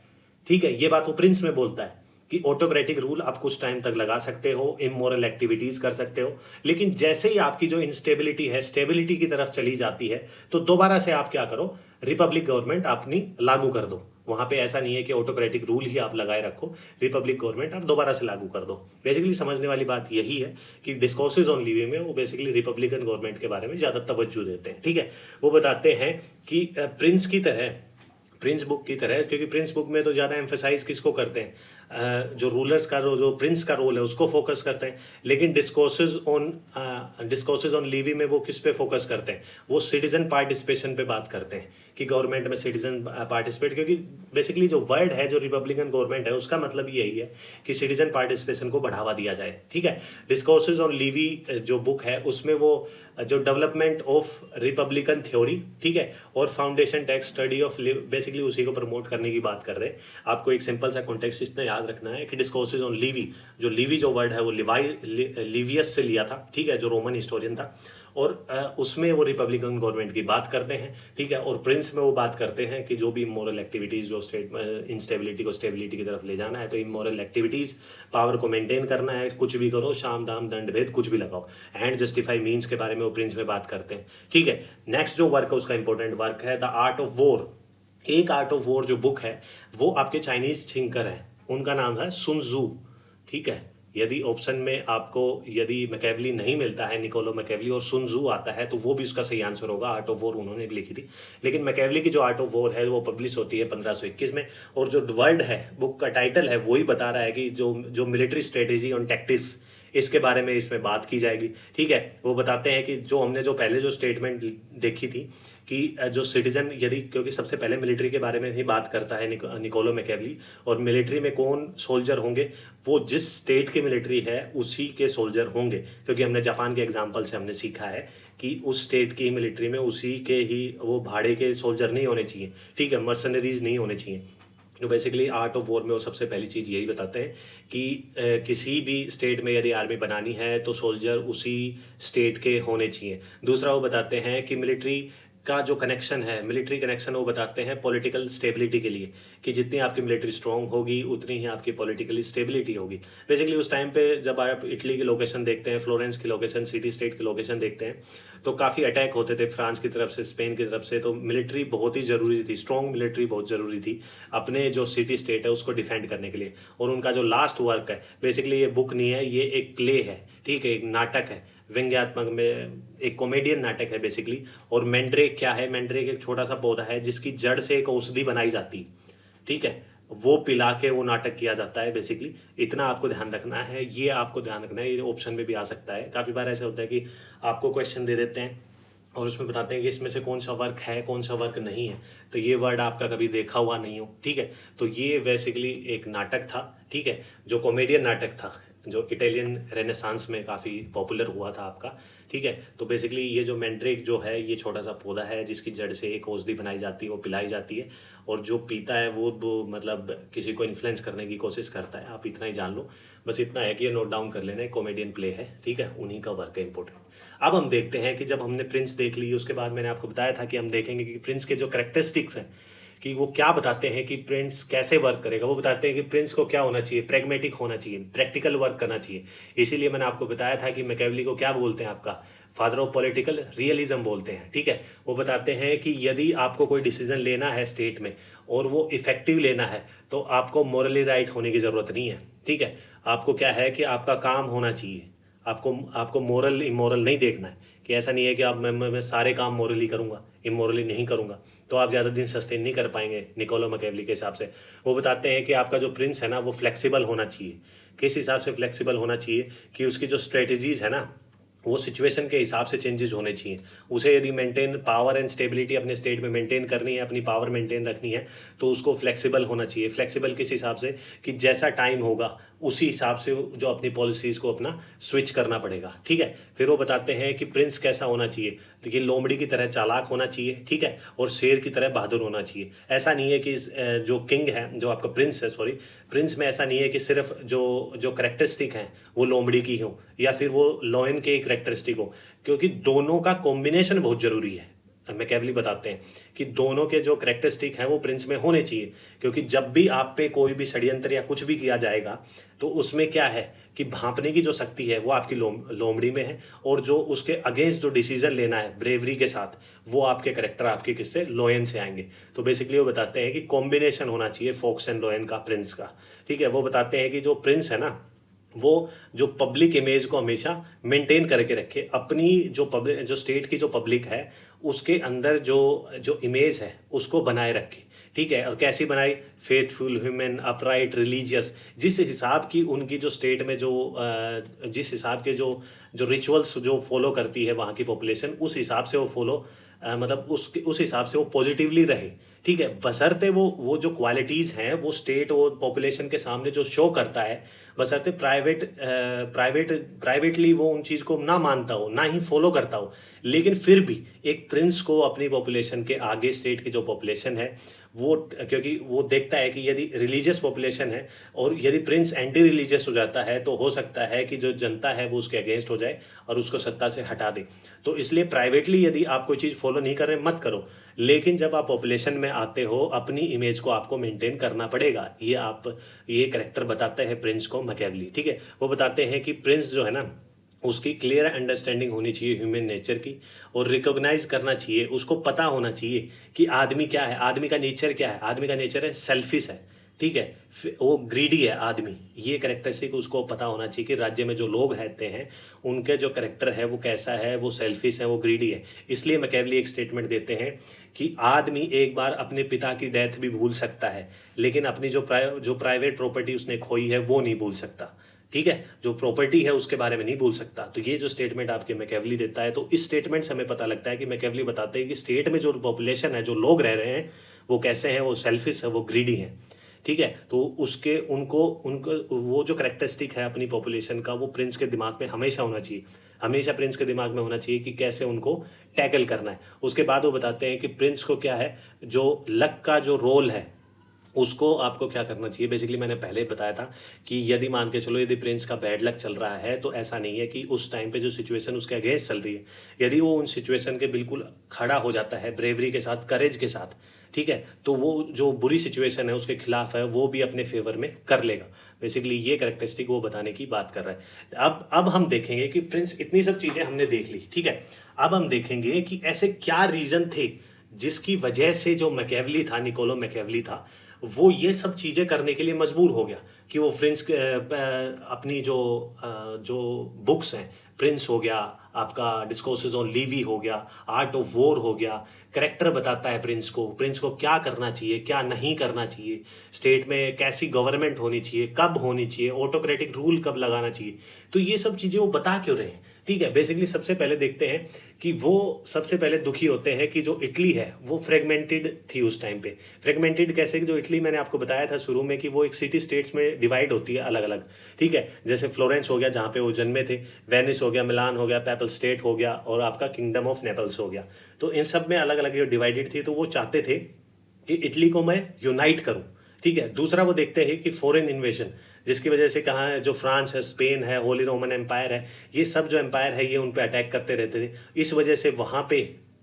ठीक है। ये बात वो प्रिंस में बोलता है कि ऑटोक्रेटिक रूल आप कुछ टाइम तक लगा सकते हो, इमोरल एक्टिविटीज कर सकते हो, लेकिन जैसे ही आपकी जो इंस्टेबिलिटी है स्टेबिलिटी की तरफ चली जाती है तो दोबारा से आप क्या करो, रिपब्लिक गवर्नमेंट अपनी लागू कर दो। वहां पे ऐसा नहीं है कि ऑटोक्रेटिक रूल ही आप लगाए रखो, रिपब्लिक गवर्नमेंट आप दोबारा से लागू कर दो। बेसिकली समझने वाली बात यही है कि डिस्कोर्सेज ऑन लिवी में वो बेसिकली रिपब्लिकन गवर्नमेंट के बारे में ज्यादा तवज्जो देते हैं, ठीक है। वो बताते हैं कि प्रिंस बुक की तरह, क्योंकि प्रिंस बुक में तो ज़्यादा एम्फेसाइज किसको करते हैं, जो रूलर्स का जो प्रिंस का रोल है उसको फोकस करते हैं। लेकिन डिस्कोर्सेज ऑन लीवी में वो किस पे फोकस करते हैं, वो सिटीजन पार्टिसिपेशन पे बात करते हैं कि गवर्नमेंट में सिटीजन पार्टिसिपेट, क्योंकि बेसिकली जो वर्ड है जो रिपब्लिकन गवर्नमेंट है उसका मतलब यही है कि सिटीजन पार्टिसिपेशन को बढ़ावा दिया जाए। ठीक है, डिस्कोर्सेज ऑन लीवी जो बुक है उसमें वो जो डेवलपमेंट ऑफ रिपब्लिकन थ्योरी, ठीक है, और foundation text study of basically उसी को प्रमोट करने की बात कर रहे हैं। आपको एक सिंपल सा कॉन्टेक्स्ट इतना याद रखना है कि डिस्कोर्सेज ऑन लीवी, जो लीवी जो वर्ड है वो लिवियस से लिया था, ठीक है, जो रोमन हिस्टोरियन था, और उसमें वो रिपब्लिकन गवर्नमेंट की बात करते हैं। ठीक है, और प्रिंस में वो बात करते हैं कि जो भी इमोरल एक्टिविटीज़ जो स्टेट में इंस्टेबिलिटी को स्टेबिलिटी की तरफ ले जाना है, तो इमोरल एक्टिविटीज़, पावर को मेंटेन करना है, कुछ भी करो, शाम दाम दंड भेद कुछ भी लगाओ, एंड जस्टिफाई मीन्स के बारे में वो प्रिंस में बात करते हैं। ठीक है, नेक्स्ट जो वर्क है उसका इंपॉर्टेंट वर्क है द आर्ट ऑफ वॉर। एक आर्ट ऑफ वॉर जो बुक है वो आपके चाइनीज थिंकर है, उनका नाम है सुन त्सू। ठीक है, यदि ऑप्शन में आपको यदि मैकेवली नहीं मिलता है, निकोलो मैकेवली और सुन त्सू आता है, तो वो भी उसका सही आंसर होगा। आर्ट ऑफ वॉर उन्होंने भी लिखी थी, लेकिन मैकेवली की जो आर्ट ऑफ वॉर है वो पब्लिश होती है 1521 में, और जो वर्ड है बुक का टाइटल है वही बता रहा है कि जो मिलिट्री स्ट्रेटेजी ऑन टैक्टिक्स, इसके बारे में इसमें बात की जाएगी। ठीक है, वो बताते हैं कि जो हमने जो पहले जो स्टेटमेंट देखी थी कि जो सिटीजन यदि, क्योंकि सबसे पहले मिलिट्री के बारे में ही बात करता है निकोलो मैकेवली, और मिलिट्री में कौन सोल्जर होंगे, वो जिस स्टेट की मिलिट्री है उसी के सोल्जर होंगे, क्योंकि हमने जापान के एग्जाम्पल से हमने सीखा है कि उस स्टेट की मिलिट्री में उसी के ही वो भाड़े के सोल्जर नहीं होने चाहिए। ठीक है, मर्सनरीज नहीं होने चाहिए। तो बेसिकली आर्ट ऑफ वॉर में वो सबसे पहली चीज़ यही बताते हैं कि किसी भी स्टेट में यदि आर्मी बनानी है तो सोल्जर उसी स्टेट के होने चाहिए। दूसरा वो बताते हैं कि मिलिट्री का जो कनेक्शन है, मिलिट्री कनेक्शन, वो बताते हैं पॉलिटिकल स्टेबिलिटी के लिए, कि जितनी आपकी मिलिट्री स्ट्रांग होगी उतनी ही आपकी पॉलिटिकली स्टेबिलिटी होगी। बेसिकली उस टाइम पे जब आप इटली की लोकेशन देखते हैं, फ्लोरेंस की लोकेशन, सिटी स्टेट की लोकेशन देखते हैं, तो काफ़ी अटैक होते थे फ्रांस की तरफ से, स्पेन की तरफ से, तो मिलिट्री बहुत ही ज़रूरी थी, स्ट्रॉन्ग मिलिट्री बहुत ज़रूरी थी अपने जो सिटी स्टेट है उसको डिफेंड करने के लिए। और उनका जो लास्ट वर्क है, बेसिकली ये बुक नहीं है, ये एक प्ले है, ठीक है, एक नाटक है, व्यंग्यात्मक में एक कॉमेडियन नाटक है बेसिकली। और मैंड्रेक क्या है, मैंड्रेक एक छोटा सा पौधा है जिसकी जड़ से एक औषधि बनाई जाती है। ठीक है, वो पिला के वो नाटक किया जाता है बेसिकली। इतना आपको ध्यान रखना है, ये आपको ध्यान रखना है, ये ऑप्शन में भी आ सकता है। काफ़ी बार ऐसा होता है कि आपको क्वेश्चन दे देते हैं और उसमें बताते हैं कि इसमें से कौन सा वर्क है कौन सा वर्क नहीं है, तो ये वर्ड आपका कभी देखा हुआ नहीं हो। ठीक है, तो ये बेसिकली एक नाटक था, ठीक है, जो कॉमेडियन नाटक था, जो इटालियन रेनेसांस में काफ़ी पॉपुलर हुआ था आपका। ठीक है, तो बेसिकली ये जो मैंड्रेक जो है ये छोटा सा पौधा है जिसकी जड़ से एक औषधि बनाई जाती है, वो पिलाई जाती है, और जो पीता है वो मतलब किसी को इन्फ्लुएंस करने की कोशिश करता है। आप इतना ही जान लो, बस इतना है कि ये नोट डाउन कर लेना, कॉमेडियन प्ले है, ठीक है, उन्हीं का वर्क है इंपॉर्टेंट। अब हम देखते हैं कि जब हमने प्रिंस देख ली उसके बाद मैंने आपको बताया था कि हम देखेंगे कि प्रिंस के जो कैरेक्टरिस्टिक्स हैं कि वो क्या बताते हैं कि प्रिंस कैसे वर्क करेगा। वो बताते हैं कि प्रिंस को क्या होना चाहिए, प्रैग्मेटिक होना चाहिए, प्रैक्टिकल वर्क करना चाहिए। इसीलिए मैंने आपको बताया था कि मैकेवली को क्या बोलते हैं, आपका फादर ऑफ पॉलिटिकल रियलिज्म बोलते हैं। ठीक है, वो बताते हैं कि यदि आपको कोई डिसीजन लेना है स्टेट में और वो इफेक्टिव लेना है तो आपको मोरली राइट होने की ज़रूरत नहीं है। ठीक है, आपको क्या है कि आपका काम होना चाहिए, आपको मोरल इमोरल नहीं देखना है, कि ऐसा नहीं है कि आप मैं सारे काम मोरली करूंगा, इमोरली नहीं करूंगा, तो आप ज़्यादा दिन सस्टेन नहीं कर पाएंगे निकोलो मैकेवली के हिसाब से। वो बताते हैं कि आपका जो प्रिंस है ना वो फ्लेक्सिबल होना चाहिए। किस हिसाब से फ्लेक्सिबल होना चाहिए, कि उसकी जो स्ट्रेटजीज है ना वो सिचुएशन के हिसाब से चेंजेस होने चाहिए। उसे यदि मेंटेन पावर एंड स्टेबिलिटी अपने स्टेट में मेंटेन करनी है, अपनी पावर मेंटेन रखनी है, तो उसको फ्लेक्सिबल होना चाहिए। फ्लेक्सिबल किस हिसाब से, कि जैसा टाइम होगा उसी हिसाब से जो अपनी पॉलिसीज़ को अपना स्विच करना पड़ेगा। ठीक है, फिर वो बताते हैं कि प्रिंस कैसा होना चाहिए, देखिए लोमड़ी की तरह चालाक होना चाहिए, ठीक है, और शेर की तरह बहादुर होना चाहिए। ऐसा नहीं है कि जो किंग है, जो आपका प्रिंस है, सॉरी प्रिंस में ऐसा नहीं है कि सिर्फ जो करेक्टरिस्टिक हैं वो लोमड़ी की हो या फिर वो लॉयन के करेक्टरिस्टिक हो, क्योंकि दोनों का कॉम्बिनेशन बहुत ज़रूरी है। मैकेवली बताते हैं कि दोनों के जो करेक्टरिस्टिक हैं वो प्रिंस में होने चाहिए, क्योंकि जब भी आप पे कोई भी षड्यंत्र या कुछ भी किया जाएगा तो उसमें क्या है कि भांपने की जो शक्ति है वो आपकी लोमड़ी में है, और जो उसके अगेंस्ट जो डिसीजन लेना है ब्रेवरी के साथ, वो आपके करेक्टर आपके किससे, लॉयन से आएंगे। तो बेसिकली वो बताते हैं कि कॉम्बिनेशन होना चाहिए फोक्स एंड लॉयन का, प्रिंस का। ठीक है, वो बताते हैं कि जो प्रिंस है ना वो जो पब्लिक इमेज को हमेशा मेंटेन करके रखे, अपनी जो स्टेट की जो पब्लिक है उसके अंदर जो इमेज है उसको बनाए रखे। ठीक है। और कैसी बनाई? फेथफुल, ह्यूमन, अपराइट, रिलीजियस, जिस हिसाब की उनकी जो स्टेट में जो जिस हिसाब के जो रिचुअल्स जो फॉलो करती है वहाँ की पॉपुलेशन, उस हिसाब से वो फॉलो मतलब उस हिसाब से वो पॉजिटिवली रहे, ठीक है। बशर्ते वो जो क्वालिटीज़ हैं वो स्टेट वो पॉपुलेशन के सामने जो शो करता है, बशर्ते प्राइवेटली वो उन चीज़ को ना मानता हो, ना ही फॉलो करता हो, लेकिन फिर भी एक प्रिंस को अपनी पॉपुलेशन के आगे स्टेट की जो पॉपुलेशन है वो, क्योंकि वो देखता है कि यदि रिलीजियस पॉपुलेशन है और यदि प्रिंस एंटी रिलीजियस हो जाता है तो हो सकता है कि जो जनता है वो उसके अगेंस्ट हो जाए और उसको सत्ता से हटा दे। तो इसलिए प्राइवेटली यदि आप कोई चीज़ फॉलो नहीं कर रहे मत करो, लेकिन जब आप पॉपुलेशन में आते हो अपनी इमेज को आपको मेंटेन करना पड़ेगा। ये करेक्टर बताते हैं प्रिंस को मैकियावेली, ठीक है। वो बताते हैं कि प्रिंस जो है ना, उसकी क्लियर अंडरस्टैंडिंग होनी चाहिए ह्यूमन नेचर की, और रिकॉग्नाइज करना चाहिए, उसको पता होना चाहिए कि आदमी क्या है, आदमी का नेचर क्या है। आदमी का नेचर है सेल्फिश है, ठीक है, वो ग्रीडी है आदमी। ये करेक्टरिस्टिक उसको पता होना चाहिए कि राज्य में जो लोग रहते हैं उनके जो करेक्टर है वो कैसा है, वो सेल्फिश है, वो ग्रीडी है। इसलिए मैकियावेली एक स्टेटमेंट देते हैं कि आदमी एक बार अपने पिता की डेथ भी भूल सकता है, लेकिन अपनी जो प्राइवेट प्रॉपर्टी उसने खोई है वो नहीं भूल सकता, ठीक है। जो प्रॉपर्टी है उसके बारे में नहीं भूल सकता। तो ये जो स्टेटमेंट आपके मैकियावेली देता है, तो इस स्टेटमेंट से हमें पता लगता है कि मैकियावेली बताते हैं कि स्टेट में जो पॉपुलेशन है, जो लोग रह रहे हैं, वो कैसे हैं, वो सेल्फिश है, वो ग्रीडी हैं, ठीक है। तो उसके उनको उनको वो जो करेक्टरिस्टिक है अपनी पॉपुलेशन का, वो प्रिंस के दिमाग में हमेशा होना चाहिए, हमेशा प्रिंस के दिमाग में होना चाहिए कि कैसे उनको टैकल करना है। उसके बाद वो बताते हैं कि प्रिंस को क्या है, जो लक का जो रोल है उसको आपको क्या करना चाहिए। बेसिकली मैंने पहले ही बताया था कि यदि मान के चलो यदि प्रिंस का बैड लक चल रहा है, तो ऐसा नहीं है कि उस टाइम पे जो सिचुएशन उसके अगेंस्ट चल रही है, यदि वो उन सिचुएशन के बिल्कुल खड़ा हो जाता है ब्रेवरी के साथ, करेज के साथ, ठीक है, तो वो जो बुरी सिचुएशन है उसके खिलाफ है वो भी अपने फेवर में कर लेगा। बेसिकली ये करेक्टरिस्टिक वो बताने की बात कर रहा है। अब हम देखेंगे कि प्रिंस, इतनी सब चीज़ें हमने देख ली, ठीक है। अब हम देखेंगे कि ऐसे क्या रीज़न थे जिसकी वजह से जो मैकियावेली था, निकोलो मैकियावेली था, वो ये सब चीज़ें करने के लिए मजबूर हो गया कि वो अपनी जो बुक्स हैं, प्रिंस हो गया, आपका डिस्कोर्सेज ऑन लीवी हो गया, आर्ट ऑफ वॉर हो गया, करेक्टर बताता है प्रिंस को क्या करना चाहिए, क्या नहीं करना चाहिए, स्टेट में कैसी गवर्नमेंट होनी चाहिए, कब होनी चाहिए, ऑटोक्रेटिक रूल कब लगाना चाहिए। तो ये सब चीज़ें वो बता क्यों रहे हैं, ठीक है। बेसिकली सबसे पहले देखते हैं कि वो सबसे पहले दुखी होते हैं कि जो इटली है वो फ्रेगमेंटेड थी उस टाइम पे। फ्रेगमेंटेड कैसे, कि जो इटली मैंने आपको बताया था शुरू में कि वो एक सिटी स्टेट्स में डिवाइड होती है अलग अलग, ठीक है। जैसे फ्लोरेंस हो गया जहाँ पे वो जन्मे थे, वेनिस हो गया, मिलान हो गया, पैपल स्टेट हो गया, और आपका किंगडम ऑफ नेपल्स हो गया। तो इन सब में अलग अलग डिवाइडेड थी। तो वो चाहते थे कि इटली को मैं यूनाइट करूं, ठीक है। दूसरा वो देखते हैं कि फॉरेन इन्वेजन, जिसकी वजह से कहाँ है, जो फ्रांस है, स्पेन है, होली रोमन एम्पायर है, ये सब जो एम्पायर है ये उन पे अटैक करते रहते थे। इस वजह से वहाँ पे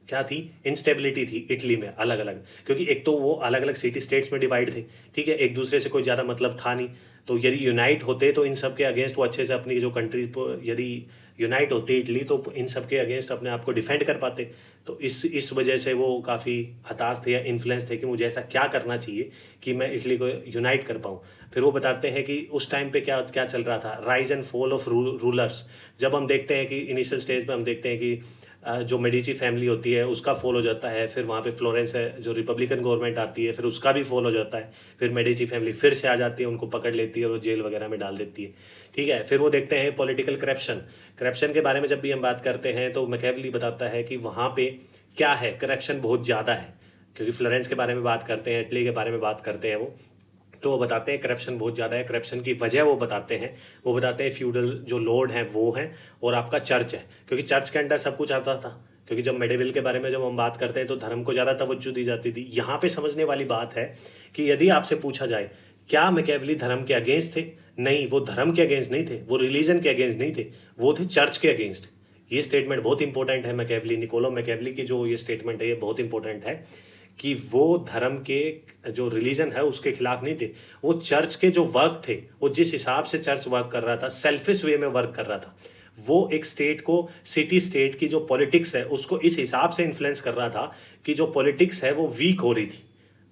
क्या थी, इंस्टेबिलिटी थी इटली में अलग अलग, क्योंकि एक तो वो अलग अलग सिटी स्टेट्स में डिवाइड थे, ठीक है, एक दूसरे से कोई ज़्यादा मतलब था नहीं। तो यदि यूनाइट होते तो इन सब के अगेंस्ट वो अच्छे से अपनी जो कंट्री, यदि यूनाइट होती इटली तो इन सब के अगेंस्ट अपने आप को डिफेंड कर पाते। तो इस वजह से वो काफ़ी हताश थे या इन्फ्लुएंस थे कि मुझे ऐसा क्या करना चाहिए कि मैं इटली को यूनाइट कर पाऊँ। फिर वो बताते हैं कि उस टाइम पे क्या क्या चल रहा था, rise and fall of rulers. जब हम देखते हैं कि इनिशियल स्टेज पे हम देखते हैं कि जो मेडिची फैमिली होती है उसका फॉल हो जाता है, फिर वहाँ पे फ्लोरेंस है जो रिपब्लिकन गवर्नमेंट आती है, फिर उसका भी फॉल हो जाता है, फिर मेडिची फैमिली फिर से आ जाती है, उनको पकड़ लेती है और वो जेल वगैरह में डाल देती है, ठीक है। फिर वो देखते हैं पॉलिटिकल करप्शन के बारे में जब भी हम बात करते हैं तो मैकियावेली बताता है कि वहाँ पे क्या है, करप्शन बहुत ज़्यादा है, क्योंकि फ्लोरेंस के बारे में बात करते हैं, इटली के बारे में बात करते हैं वो, तो वो बताते हैं करप्शन बहुत ज़्यादा है। करप्शन की वजह वो बताते हैं फ्यूडल जो लॉर्ड हैं वो हैं, और आपका चर्च है, क्योंकि चर्च के अंडर सब कुछ आता था। क्योंकि जब मेडिवल के बारे में जब हम बात करते हैं तो धर्म को ज़्यादा तवज्जो दी जाती थी। यहाँ पे समझने वाली बात है कि यदि आपसे पूछा जाए क्या मैकियावेली धर्म के अगेंस्ट थे, नहीं, वो धर्म के अगेंस्ट नहीं थे, वो रिलीजन के अगेंस्ट नहीं थे, वो थे चर्च के अगेंस्ट। ये स्टेटमेंट बहुत इंपॉर्टेंट है मैकियावेली, निकोलो मैकियावेली की जो ये स्टेटमेंट है ये बहुत इंपॉर्टेंट है कि वो धर्म के जो रिलीजन है उसके खिलाफ नहीं थे, वो चर्च के जो वर्क थे, वो जिस हिसाब से चर्च वर्क कर रहा था, सेल्फिश वे में वर्क कर रहा था, वो एक स्टेट को, सिटी स्टेट की जो पॉलिटिक्स है उसको इस हिसाब से इन्फ्लुएंस कर रहा था कि जो पॉलिटिक्स है वो वीक हो रही थी,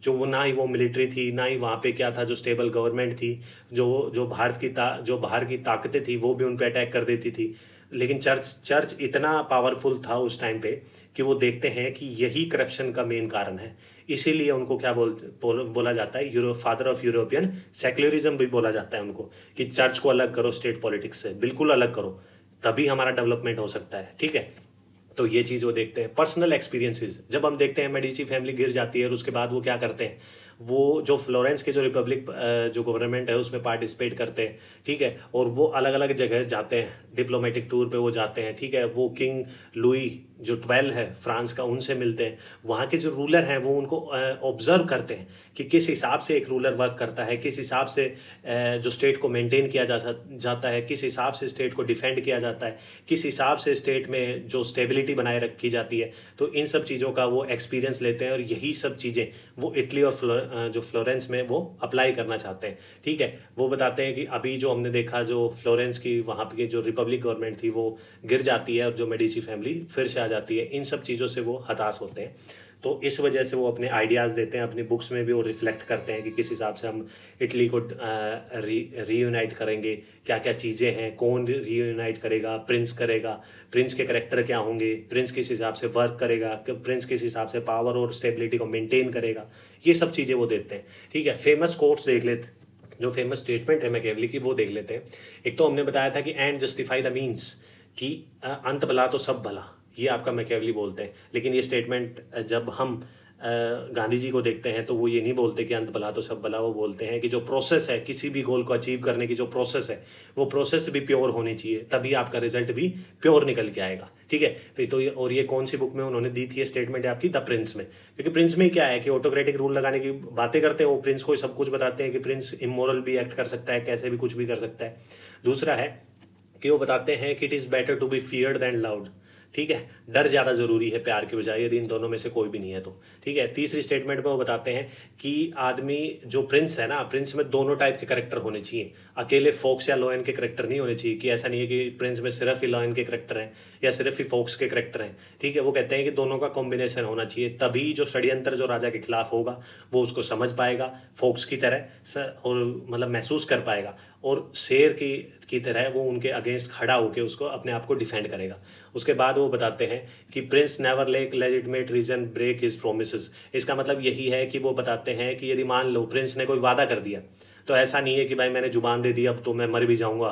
जो वो ना ही वो मिलिट्री थी, ना ही वहाँ पे क्या था जो स्टेबल गवर्नमेंट थी, जो जो बाहर की ताकतें थी वो भी उन पे अटैक कर देती थी। लेकिन चर्च चर्च इतना पावरफुल था उस टाइम पे कि वो देखते हैं कि यही करप्शन का मेन कारण है। इसीलिए उनको क्या बोला जाता है, फादर ऑफ यूरोपियन सेक्युलरिज्म भी बोला जाता है उनको, कि चर्च को अलग करो स्टेट पॉलिटिक्स से, बिल्कुल अलग करो, तभी हमारा डेवलपमेंट हो सकता है। ठीक है, तो ये चीज़ वो देखते हैं। पर्सनल एक्सपीरियंसेस, जब हम देखते हैं मेडिची फैमिली गिर जाती है और उसके बाद वो क्या करते हैं, वो जो फ्लोरेंस के जो रिपब्लिक जो गवर्नमेंट है उसमें पार्टिसिपेट करते हैं। ठीक है, और वो अलग अलग जगह जाते हैं, डिप्लोमेटिक टूर पे वो जाते हैं। ठीक है, वो किंग लुई जो 12 है फ्रांस का, उनसे मिलते हैं। वहाँ के जो रूलर हैं वो उनको ऑब्जर्व करते हैं कि किस हिसाब से एक रूलर वर्क करता है, किस हिसाब से जो स्टेट को मेंटेन किया जाता है, किस हिसाब से स्टेट को डिफेंड किया जाता है, किस हिसाब से स्टेट में जो स्टेबिलिटी बनाए रखी जाती है। तो इन सब चीज़ों का वो एक्सपीरियंस लेते हैं और यही सब चीज़ें वो इटली और जो फ्लोरेंस में वो अप्लाई करना चाहते हैं। ठीक है, वो बताते हैं कि अभी जो हमने देखा, जो फ्लोरेंस की वहाँ पे जो रिपब्लिक गवर्नमेंट थी वो गिर जाती है और जो मेडिची फैमिली फिर से आ जाती है। इन सब चीज़ों से वो हताश होते हैं। तो इस वजह से वो अपने आइडियाज़ देते हैं, अपनी बुक्स में भी वो रिफ्लेक्ट करते हैं कि किस हिसाब से हम इटली को रीयूनाइट करेंगे, क्या क्या चीज़ें हैं, कौन रीयूनाइट करेगा, प्रिंस करेगा, प्रिंस के करेक्टर क्या होंगे, प्रिंस किस हिसाब से वर्क करेगा, प्रिंस किस हिसाब से पावर और स्टेबिलिटी को मेंटेन करेगा, ये सब चीज़ें वो देते हैं। ठीक है, फेमस कोट्स देख लेते, जो फेमस स्टेटमेंट है मैकियावेली की, वो देख लेते हैं। एक तो हमने बताया था कि एंड जस्टिफाई द मीन्स, कि अंत भला तो सब भला, ये आपका मैकियावेली बोलते हैं। लेकिन ये स्टेटमेंट जब हम गांधी जी को देखते हैं तो वो ये नहीं बोलते कि अंत भला तो सब भला, वो बोलते हैं कि जो प्रोसेस है किसी भी गोल को अचीव करने की, जो प्रोसेस है वो प्रोसेस भी प्योर होनी चाहिए, तभी आपका रिजल्ट भी प्योर निकल के आएगा। ठीक है, फिर तो और ये कौन सी बुक में उन्होंने दी थी ये स्टेटमेंट आपकी, द प्रिंस में। क्योंकि प्रिंस में क्या है कि ऑटोक्रेटिक रूल लगाने की बातें करते हैं वो, प्रिंस को सब कुछ बताते हैं कि प्रिंस इमोरल भी एक्ट कर सकता है, कैसे भी कुछ भी कर सकता है। दूसरा है कि वो बताते हैं कि it is better to be feared than loved. ठीक है, डर ज़्यादा ज़रूरी है प्यार के बजाय, यदि इन दोनों में से कोई भी नहीं है तो। ठीक है, तीसरी स्टेटमेंट में वो बताते हैं कि आदमी जो प्रिंस है ना, प्रिंस में दोनों टाइप के करेक्टर होने चाहिए, अकेले फोक्स या लॉयन के करेक्टर नहीं होने चाहिए, कि ऐसा नहीं है कि प्रिंस में सिर्फ ही लॉयन के करेक्टर हैं या सिर्फ ही फोक्स के करेक्टर हैं। ठीक है, वो कहते हैं कि दोनों का कॉम्बिनेशन होना चाहिए, तभी जो षड्यंत्र जो राजा के खिलाफ होगा वो उसको समझ पाएगा फोक्स की तरह, और मतलब महसूस कर पाएगा, और शेर की तरह वो उनके अगेंस्ट खड़ा होकर उसको अपने आप को डिफेंड करेगा। उसके बाद वो बताते हैं कि prince never lack legitimate reason break his promises. इसका मतलब यही है कि वो बताते हैं कि यदि मान लो प्रिंस ने कोई वादा कर दिया, तो ऐसा नहीं है कि भाई मैंने जुबान दे दी अब तो मैं मर भी जाऊंगा,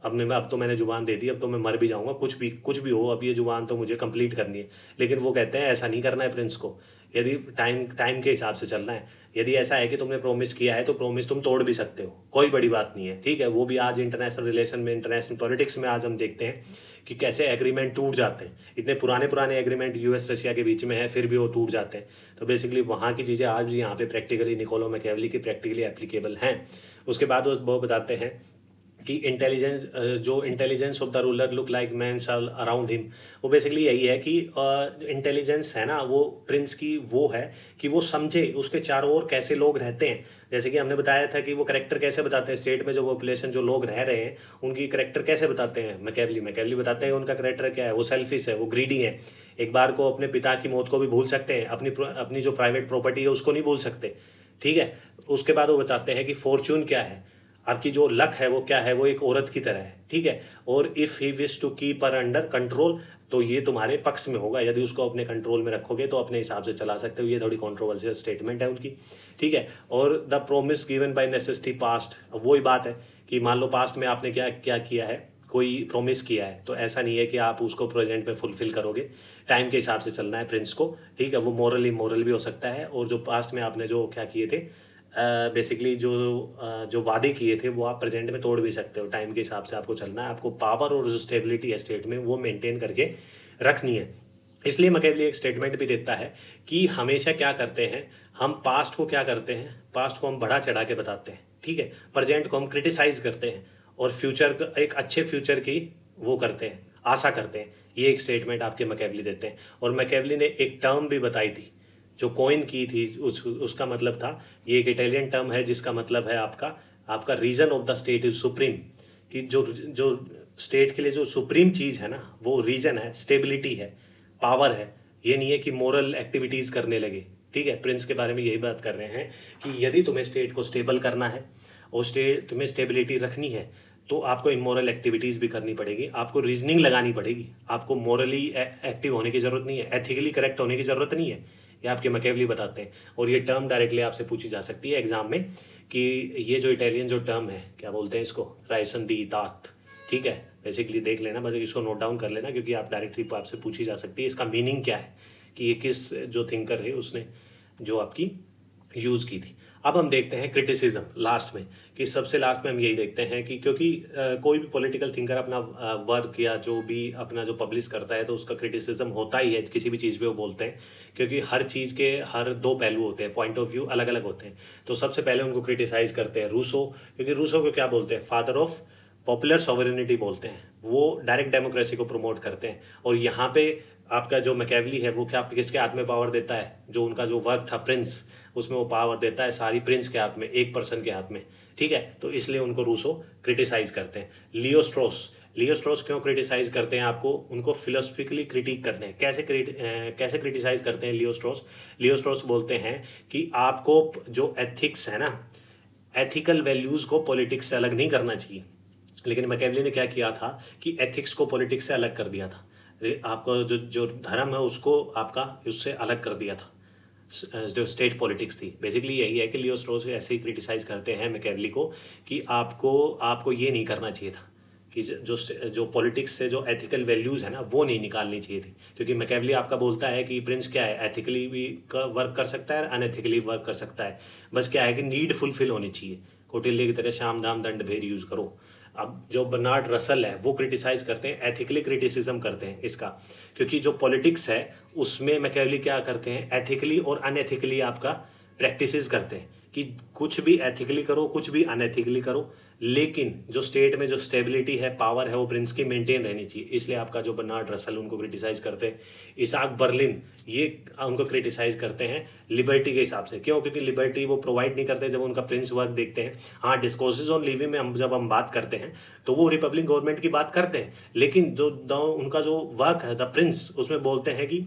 अब तो मैंने जुबान दे दी अब तो मैं मर भी जाऊंगा, कुछ भी हो, अब ये जुबान तो मुझे कंप्लीट करनी है। लेकिन वो कहते हैं ऐसा नहीं करना है प्रिंस को, यदि टाइम टाइम के हिसाब से चलना है। यदि ऐसा है कि तुमने प्रॉमिस किया है तो प्रॉमिस तुम तोड़ भी सकते हो, कोई बड़ी बात नहीं है। ठीक है, वो भी आज इंटरनेशनल रिलेशन में, इंटरनेशनल पॉलिटिक्स में आज हम देखते हैं कि कैसे एग्रीमेंट टूट जाते हैं। इतने पुराने पुराने एग्रीमेंट यूएस रशिया के बीच में है, फिर भी वो टूट जाते हैं। तो बेसिकली वहाँ की चीज़ें आज भी यहाँ पे प्रैक्टिकली निकोलो मैकियावेली की प्रैक्टिकली एप्लीकेबल हैं। उसके बाद वो बताते हैं कि intelligence of the ruler look like man around him. वो बेसिकली यही है कि इंटेलिजेंस है ना वो प्रिंस की, वो है कि वो समझे उसके चारों ओर कैसे लोग रहते हैं। जैसे कि हमने बताया था कि वो करेक्टर कैसे बताते हैं, स्टेट में जो पॉपुलेशन जो लोग रह रहे हैं उनकी करेक्टर कैसे बताते हैं, मैकियावेली बताते हैं उनका करेक्टर क्या है, वो सेल्फिश है, वो ग्रीडी है, एक बार को अपने पिता की मौत को भी भूल सकते हैं, अपनी जो प्राइवेट प्रॉपर्टी है उसको नहीं भूल सकते। ठीक है, उसके बाद वो बताते हैं कि फॉर्चून क्या है, आपकी जो लक है वो क्या है, वो एक औरत की तरह है। ठीक है, और if he wish to keep her under control, तो ये तुम्हारे पक्ष में होगा, यदि उसको अपने कंट्रोल में रखोगे तो अपने हिसाब से चला सकते हो। ये थोड़ी कंट्रोवर्शियल स्टेटमेंट है उनकी। ठीक है, और the promise given by necessity past, अब वही बात है कि मान लो पास्ट में आपने क्या क्या किया है, कोई प्रोमिस किया है, तो ऐसा नहीं है कि आप उसको प्रेजेंट में फुलफिल करोगे, टाइम के हिसाब से चलना है प्रिंस को। ठीक है, वो मोरल भी हो सकता है, और जो पास्ट में आपने जो क्या किए थे बेसिकली जो वादे किए थे वो आप प्रेजेंट में तोड़ भी सकते हो, टाइम के हिसाब से आपको चलना है, आपको पावर और जो स्टेबिलिटी है स्टेट में वो मेंटेन करके रखनी है। इसलिए मैकियावेली एक स्टेटमेंट भी देता है कि हमेशा क्या करते हैं हम, पास्ट को क्या करते हैं, पास्ट को हम बढ़ा चढ़ा के बताते हैं। ठीक है, प्रेजेंट को हम क्रिटिसाइज करते हैं, और फ्यूचर एक अच्छे फ्यूचर की वो करते हैं, आशा करते हैं। ये एक स्टेटमेंट आपके मैकियावेली देते हैं। और मैकियावेली ने एक टर्म भी बताई थी जो कॉइन की थी, उसका मतलब था, ये एक इटालियन टर्म है जिसका मतलब है आपका reason of the state is supreme, कि जो स्टेट के लिए जो सुप्रीम चीज़ है ना वो रीजन है, स्टेबिलिटी है, पावर है। ये नहीं है कि मोरल एक्टिविटीज़ करने लगे। ठीक है, प्रिंस के बारे में यही बात कर रहे हैं कि यदि तुम्हें स्टेट को स्टेबल करना है और तुम्हें स्टेबिलिटी रखनी है, तो आपको इमोरल एक्टिविटीज़ भी करनी पड़ेगी, आपको रीजनिंग लगानी पड़ेगी, आपको मोरली एक्टिव होने की ज़रूरत नहीं है, एथिकली करेक्ट होने की ज़रूरत नहीं है। ये आपके मैकियावेली बताते हैं। और ये टर्म डायरेक्टली आपसे पूछी जा सकती है एग्जाम में कि ये जो इटालियन जो टर्म है, क्या बोलते हैं इसको, राइसन दी तात, ठीक है, बेसिकली देख लेना, बस इसको नोट डाउन कर लेना, क्योंकि आप डायरेक्टली आपसे पूछी जा सकती है इसका मीनिंग क्या है, कि ये किस जो थिंकर है उसने जो आपकी यूज़ की थी। अब हम देखते हैं क्रिटिसिज्म लास्ट में, कि सबसे लास्ट में हम यही देखते हैं कि क्योंकि कोई भी पॉलिटिकल थिंकर अपना वर्क या जो भी अपना जो पब्लिश करता है तो उसका क्रिटिसिज्म होता ही है, किसी भी चीज़ पे वो बोलते हैं, क्योंकि हर चीज़ के हर दो पहलू होते हैं, पॉइंट ऑफ व्यू अलग अलग होते हैं। तो सबसे पहले उनको क्रिटिसाइज करते हैं रूसो, क्योंकि रूसो को क्या बोलते हैं, फादर ऑफ पॉपुलर सॉवरेनिटी बोलते हैं, वो डायरेक्ट डेमोक्रेसी को प्रमोट करते हैं। और यहाँ पे आपका जो मैकियावेली है वो क्या किसके हाथ में पावर देता है, जो उनका जो वर्क था प्रिंस, उसमें वो पावर देता है सारी प्रिंस के हाथ में, एक पर्सन के हाथ में, ठीक है। तो इसलिए उनको रूसो क्रिटिसाइज करते हैं। लियो स्ट्रॉस क्यों क्रिटिसाइज करते हैं आपको, उनको फिलोसफिकली क्रिटिक करते हैं। कैसे क्रिटिसाइज करते हैं लियो स्ट्रॉस बोलते हैं कि आपको जो एथिक्स है ना, एथिकल वैल्यूज़ को पॉलिटिक्स से अलग नहीं करना चाहिए। लेकिन मैकियावेली ने क्या किया था कि एथिक्स को पॉलिटिक्स से अलग कर दिया था, आपका जो जो धर्म है उसको आपका उससे अलग कर दिया था, जो स्टेट पॉलिटिक्स थी। बेसिकली यही है कि लियो स्ट्रॉस ऐसे ही क्रिटिसाइज करते हैं मैकियावेली को कि आपको ये नहीं करना चाहिए था, कि जो पॉलिटिक्स से जो एथिकल वैल्यूज़ है ना वो नहीं निकालनी चाहिए थी। क्योंकि मैकियावेली आपका बोलता है कि प्रिंस क्या है, एथिकली भी वर्क कर सकता है, अनएथिकली वर्क कर सकता है, बस क्या है कि नीड फुलफिल होनी चाहिए, कौटिल्य की तरह शाम दाम दंड भेद यूज़ करो। अब जो बर्नार्ड रसल है वो क्रिटिसाइज करते हैं, एथिकली क्रिटिसिज्म करते हैं इसका, क्योंकि जो पॉलिटिक्स है उसमें मैकियावेली क्या करते हैं, एथिकली और अनएथिकली आपका प्रैक्टिसेस करते हैं, कि कुछ भी एथिकली करो कुछ भी अनएथिकली करो, लेकिन जो स्टेट में जो स्टेबिलिटी है, पावर है, वो प्रिंस की मेंटेन रहनी चाहिए। इसलिए आपका जो बर्नार्ड रसल उनको क्रिटिसाइज करते हैं। इसाक बर्लिन ये उनको क्रिटिसाइज करते हैं लिबर्टी के हिसाब से। क्यों? क्योंकि लिबर्टी वो प्रोवाइड नहीं करते। जब उनका प्रिंस वर्क देखते हैं, हाँ डिस्कोर्सेज ऑन लिविंग में जब हम बात करते हैं तो वो रिपब्लिक गवर्नमेंट की बात करते हैं, लेकिन जो उनका जो वर्क है द प्रिंस, उसमें बोलते हैं कि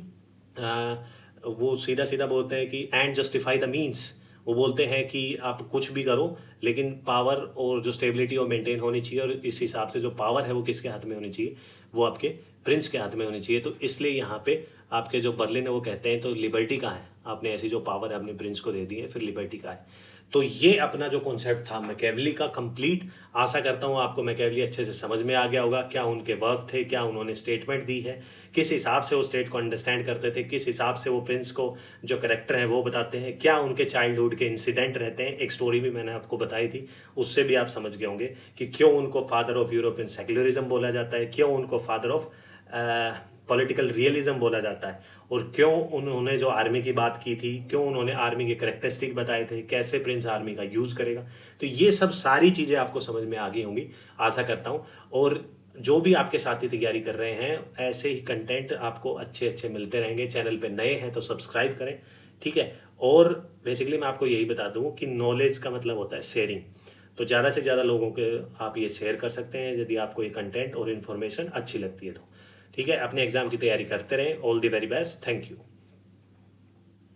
वो सीधा सीधा बोलते हैं कि एंड जस्टिफाई द मीन्स। वो बोलते हैं कि आप कुछ भी करो लेकिन पावर और जो स्टेबिलिटी वो मेंटेन होनी चाहिए, और इस हिसाब से जो पावर है वो किसके हाथ में होनी चाहिए, वो आपके प्रिंस के हाथ में होनी चाहिए। तो इसलिए यहाँ पे आपके जो बर्लिन है वो कहते हैं तो लिबर्टी कहाँ है, आपने ऐसी जो पावर है अपने प्रिंस को दे दी है, फिर लिबर्टी कहाँ है। तो ये अपना जो कॉन्सेप्ट था मैकियावेली का कंप्लीट, आशा करता हूँ आपको मैकियावेली अच्छे से समझ में आ गया होगा, क्या उनके वर्क थे, क्या उन्होंने स्टेटमेंट दी है, किस हिसाब से वो स्टेट को अंडरस्टैंड करते थे, किस हिसाब से वो प्रिंस को जो करेक्टर है वो बताते हैं, क्या उनके चाइल्डहुड के इंसिडेंट रहते हैं। एक स्टोरी भी मैंने आपको बताई थी, उससे भी आप समझ गए होंगे कि क्यों उनको फादर ऑफ यूरोपियन सेक्युलरिज्म बोला जाता है, क्यों उनको फादर ऑफ पॉलिटिकल रियलिज्म बोला जाता है, और क्यों उन्होंने जो आर्मी की बात की थी, क्यों उन्होंने आर्मी के करेक्टरिस्टिक बताए थे, कैसे प्रिंस आर्मी का यूज़ करेगा। तो ये सब सारी चीज़ें आपको समझ में आ गई होंगी, आशा करता हूँ। और जो भी आपके साथी तैयारी कर रहे हैं, ऐसे ही कंटेंट आपको अच्छे अच्छे मिलते रहेंगे। चैनल पे नए हैं तो सब्सक्राइब करें, ठीक है। और बेसिकली मैं आपको यही बता दूँ कि नॉलेज का मतलब होता है शेयरिंग, तो ज़्यादा से ज़्यादा लोगों के आप ये शेयर कर सकते हैं यदि आपको ये कंटेंट और इन्फॉर्मेशन अच्छी लगती है तो, ठीक है। अपने एग्जाम की तैयारी करते रहें। All the very best, thank you.